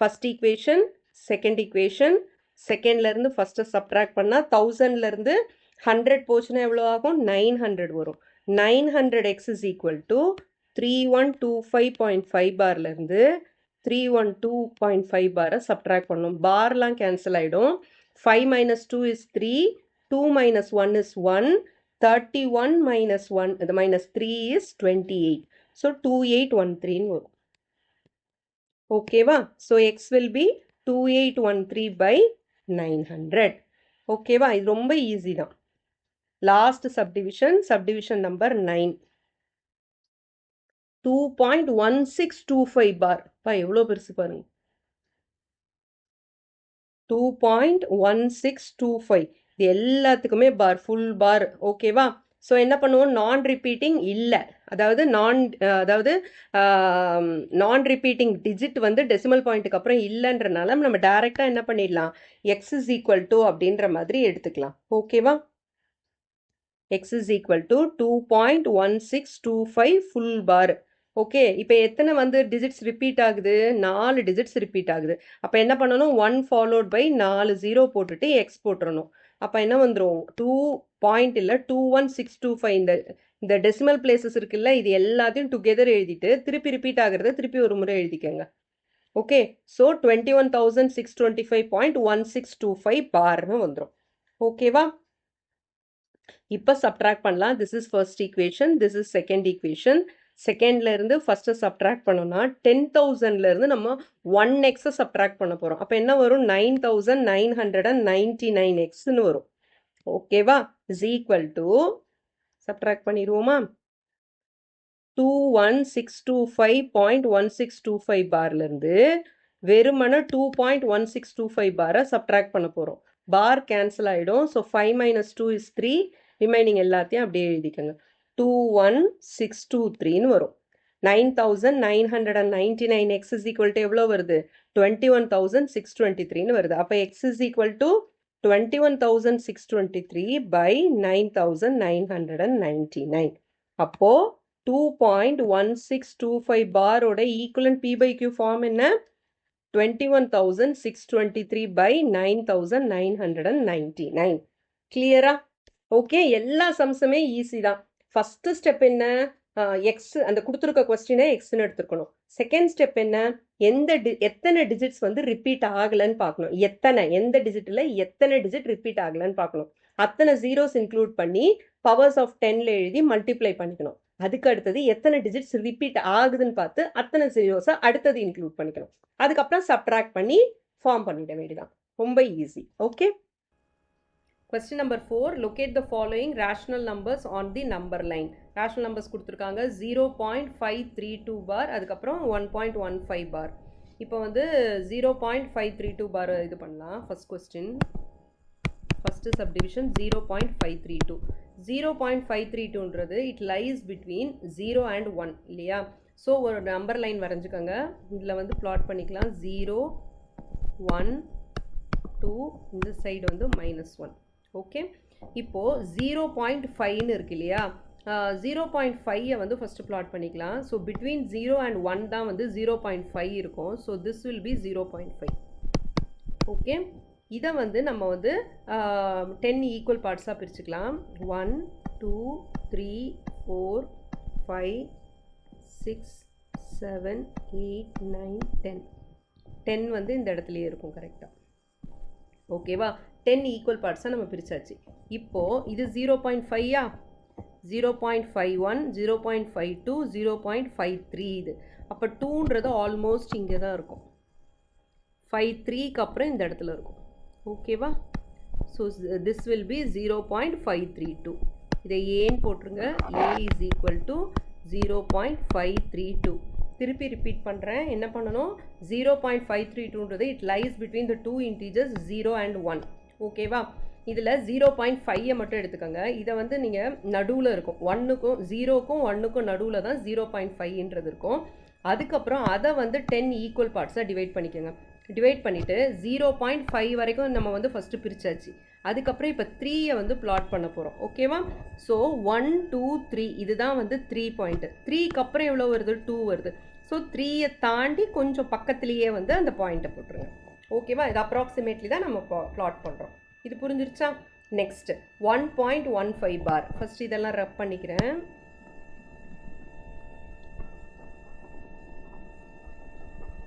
first equation, second equation. செகண்ட்லேருந்து ஃபஸ்ட்டு சப்ட்ராக்ட் பண்ணால் 1000லேருந்து 100 போச்சுன்னா எவ்வளோ ஆகும்? 900 வரும். 900x இஸ் ஈக்குவல் டு 3125.5 பார்லேருந்து 312.5 பாரை சப்ட்ராக்ட் பண்ணணும். பார்லாம் கேன்சல் ஆகிடும். 5 minus 2 is 3, 2 minus 1 is 1, 31 minus 1, the minus 3 is 28. So 2813 வரும். ஓகேவா? So x will be 2813 by 900. ஓகேவா? இது ரொம்ப ஈஸி தான். Last subdivision number 9. 2.1625 பார். எவ்வளோ பெருசு பாருங்க. 2.1625. இது எல்லாத்துக்குமே பார், ஃபுல் பார். ஓகேவா? ஸோ என்ன பண்ணுவோம், நான் ரிப்பீட்டிங் இல்லை, அதாவது நான் ரிப்பீட்டிங் டிஜிட் வந்து டெசிமல் பாயிண்ட்டுக்கு அப்புறம் இல்லைன்றனால நம்ம டைரெக்டாக என்ன பண்ணிடலாம், எக்ஸ் இஸ் ஈக்குவல் டு அப்படின்ற மாதிரி எடுத்துக்கலாம். ஓகேவா? X is equal to 2.1625 full bar. Okay, இப்போ எத்தனை வந்து டிஜிட்ஸ் ரிப்பீட் ஆகுது? 4 டிஜிட்ஸ் ரிப்பீட் ஆகுது. அப்போ என்ன பண்ணணும், 1 ஃபாலோட் பை 4 0 போட்டுட்டு எக்ஸ் போட்டுறணும். அப்போ என்ன வந்துடும், 2.2165. இந்த டெசிமல் பிளேசஸ் இருக்குல்ல, இது எல்லாத்தையும் டுகெதர் எழுதிட்டு திருப்பி ரிப்பீட் ஆகிறத திருப்பி ஒரு முறை எழுதிக்கங்க. ஓகே, ஸோ 21,625.1625 பார்னு வந்துடும். ஓகேவா? இப்போ சப்ட்ராக்ட் பண்ணலாம். This is first equation, this is second equation. செகண்ட்லேருந்து ஃபஸ்ட்டு சப்ட்ராக்ட் பண்ணோம்னா 10,000லேருந்து நம்ம 1xை சப்ட்ராக்ட் பண்ண போகிறோம். அப்போ என்ன வரும், 9,999xன்னு வரும். ஓகேவா? இஸ் ஈக்குவல் டு, சப்ட்ராக்ட் பண்ணிடுவோமா, 21,625.1625 பார்லேருந்து வெறுமன 2.1625 பாரை சப்ட்ராக்ட் பண்ண போகிறோம். பார் கேன்சல் ஆகிடும். So 5 minus 2 is 3. ரிமைனிங் எல்லாத்தையும் அப்படியே எழுதிக்கோங்க. 21623ன்னு வரும். 9,999x is equal to எவ்வளோ வருது, 21,623ன்னு வருது. அப்போ x is equal to 21,623 by 9,999. அப்போ 2.1625 பாரோட equivalent p by q form என்ன, 21,623 by 9,999. கிளியரா? ஓகே, எல்லா சம்ஸுமே ஈஸி தான். ஃபஸ்ட்டு ஸ்டெப் என்ன, எக்ஸ் அந்த கொடுத்துருக்க கொஸ்டினை எக்ஸ்ன்னு எடுத்துருக்கணும். செகண்ட் ஸ்டெப் என்ன, எத்தனை டிஜிட்ஸ் வந்து ரிப்பீட் ஆகலைன்னு பார்க்கணும். எந்த டிஜிட்டில் எத்தனை டிஜிட் ரிப்பீட் ஆகலைன்னு பார்க்கணும். அத்தனை ஜீரோஸ் இன்க்ளூட் பண்ணி பவர்ஸ் ஆஃப் 10ல் எழுதி மல்டிப்ளை பண்ணிக்கணும். அதுக்கு அடுத்தது எத்தனை டிஜிட்ஸ் ரிப்பீட் ஆகுதுன்னு பார்த்து அத்தனை ஜீரோஸை அடுத்தது இன்க்ளூட் பண்ணிக்கணும். அதுக்கப்புறம் சப்ட்ராக்ட் பண்ணி ஃபார்ம் பண்ணிட வேண்டியதான். ரொம்ப easy. Okay, Question number 4. Locate the following rational numbers on the number line. Rational numbers கொடுத்துருக்காங்க 0.532 பார், அதுக்கப்புறம் 1.15 பார். இப்போ வந்து 0.532 பார் இது பண்ணலாம். First question, first subdivision 0.532. 0.532ன்றது இட் லைஸ் பிட்வீன் 0 and 1 இல்லையா? ஸோ ஒரு நம்பர் லைன் வரைஞ்சிக்கோங்க. இதில் வந்து பிளாட் பண்ணிக்கலாம். 0, 1, 2, இந்த சைடு வந்து -1. ஓகே, இப்போது 0.5ன்னு இருக்கு இல்லையா? 0.5ஐ வந்து ஃபஸ்ட்டு பிளாட் பண்ணிக்கலாம். ஸோ பிட்வீன் 0 and 1 தான் வந்து 0.5 இருக்கும். So this will be 0.5. Okay, இதை வந்து நம்ம வந்து 10 ஈக்குவல் பார்ட்ஸாக பிரிச்சுக்கலாம். 1, 2, 3, 4, 5, 6, 7, 8, 9, 10. 10 வந்து இந்த இடத்துலையே இருக்கும் கரெக்டாக. ஓகேவா? 10 ஈக்குவல் பார்ட்ஸாக நம்ம பிரித்தாச்சு. இப்போது இது 0.5யா, 0.51, 0.52, 0.53 இது. அப்போ 2ன்றது ஆல்மோஸ்ட் இங்கே தான் இருக்கும். 53க்கு அப்புறம் இந்த இடத்துல இருக்கும். ஓகேவா? So this will be 0.532. இதை ஏன்னு போட்டுருங்க. a is equal to 0.532. திருப்பி ரிப்பீட் பண்ணுறேன். என்ன பண்ணணும், 0.532ன்றது it lies between the two integers 0 and 1. ஓகேவா? இதில் 0.5 மட்டும் எடுத்துக்கோங்க. இதை வந்து நீங்கள் நடுவில் இருக்கும் 1க்கும் 0க்கும் 1க்கும் நடுவில் தான் 0.5ன்றது இருக்கும். அதுக்கப்புறம் அதை வந்து 10 ஈக்குவல் பார்ட்ஸாக டிவைட் பண்ணிக்கோங்க. டிவைட் பண்ணிவிட்டு 0.5 வரைக்கும் நம்ம வந்து ஃபஸ்ட்டு பிரிச்சாச்சு. அதுக்கப்புறம் இப்போ 3யை வந்து பிளாட் பண்ண போகிறோம். ஓகேவா? ஸோ 1 2 3 இதுதான் வந்து 3 பாயிண்ட்டு. 3க்கு அப்புறம் எவ்வளோ வருது? 2 வருது. ஸோ 3யை தாண்டி கொஞ்சம் பக்கத்துலேயே வந்து அந்த பாயிண்ட்டை போட்டுருங்க. ஓகேவா? இது அப்ராக்சிமேட்லி தான் நம்ம பிளாட் பண்ணுறோம். இது புரிஞ்சிருச்சா? நெக்ஸ்ட் 1.15 பார். ஃபர்ஸ்ட் இதெல்லாம் ரப் பண்ணிக்கிறேன்.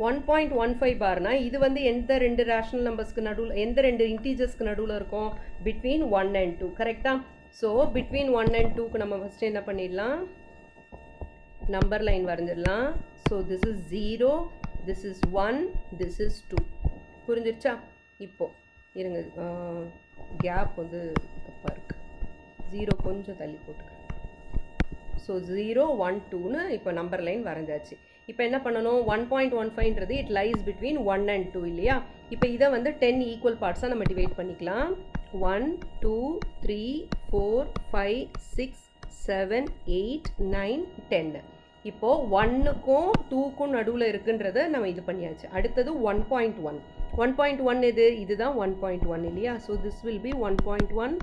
$1.15 பார்னா இது வந்து எந்த ரெண்டு ரேஷனல் நம்பர்ஸ்க்கு நடுவில், எந்த ரெண்டு இன்டீஜர்ஸ்க்கு நடுவில் இருக்கும்? Between 1 and 2. கரெக்டா? ஸோ பிட்வீன் 1 and 2க்கு நம்ம ஃபர்ஸ்ட் என்ன பண்ணிடலாம்? நம்பர் லைன் வரைஞ்சிடலாம். So this is 0, this is 1, this is 2. புரிஞ்சிருச்சா? இப்போ இருங்க, கேப் வந்து தப்பாக இருக்குது. 0 கொஞ்சம் தள்ளி போட்டுக்கிறேன். ஸோ 0 1 2ன்னு இப்போ நம்பர் லைன் வரைஞ்சாச்சு. இப்போ என்ன பண்ணணும்? 1.15ன்றது இட் லைஸ் பிட்வீன் 1 and 2 இல்லையா? இப்போ இதை வந்து 10 ஈக்குவல் பார்ட்ஸாக நம்ம டிவைட் பண்ணிக்கலாம். 1 2 3 4 5 6 7 8 9 10. இப்போது 1க்கும் 2க்கும் நடுவில் இருக்குன்றதை நம்ம இது பண்ணியாச்சு. அடுத்தது 1.1. 1.1 எது? இதுதான் 1.1 இல்லையா? ஸோ திஸ் வில் பி 1.1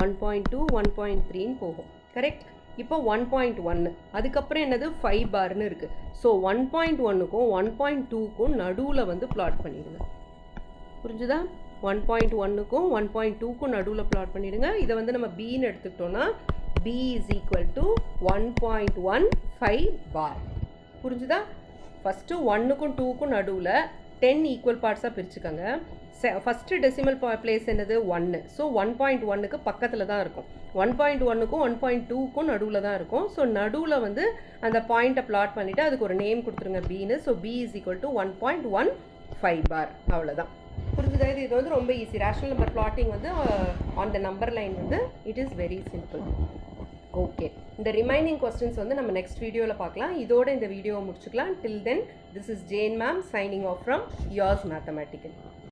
1.2 1.3ன்னு போகும். கரெக்ட்? இப்போ 1.1 அதுக்கப்புறம் என்னது? 5 பார்னு இருக்குது. ஸோ 1.1க்கும் 1.2க்கும் நடுவில் வந்து பிளாட் பண்ணிடுங்க. புரிஞ்சுதா? 1.1க்கும் 1.2க்கும் நடுவில் பிளாட் பண்ணிடுங்க. இதை வந்து நம்ம பின்னு எடுத்துக்கிட்டோன்னா b is equal to 1.15 பார். புரிஞ்சுதா? ஃபஸ்ட்டு 1க்கும் 2க்கும் நடுவில் 10 ஈக்குவல் பார்ட்ஸாக பிரிச்சுக்கோங்க. ஃபஸ்ட்டு டெசிமல் பிளேஸ் என்னது? 1. ஸோ 1.1க்கு பக்கத்தில் தான் இருக்கும். 1.1க்கும் 1.2க்கும் நடுவில் தான் இருக்கும். ஸோ நடுவில் வந்து அந்த பாயிண்ட்டை பிளாட் பண்ணிவிட்டு அதுக்கு ஒரு நேம் கொடுத்துருங்க பின்னு. So b is equal to 1.15 bar. அவ்வளோதான். புரிஞ்சுதா? இது வந்து ரொம்ப ஈஸி. ரேஷனல் நம்பர் பிளாட்டிங் வந்து ஆன் த நம்பர் லைன் வந்து it is very simple. Okay, இந்த ரிமைனிங் கொஸ்டின்ஸ் வந்து நம்ம நெக்ஸ்ட் வீடியோவில் பார்க்கலாம். இதோட இந்த வீடியோவை முடிச்சுக்கலாம். Till then, this is Jane ma'am signing off from yours mathematical.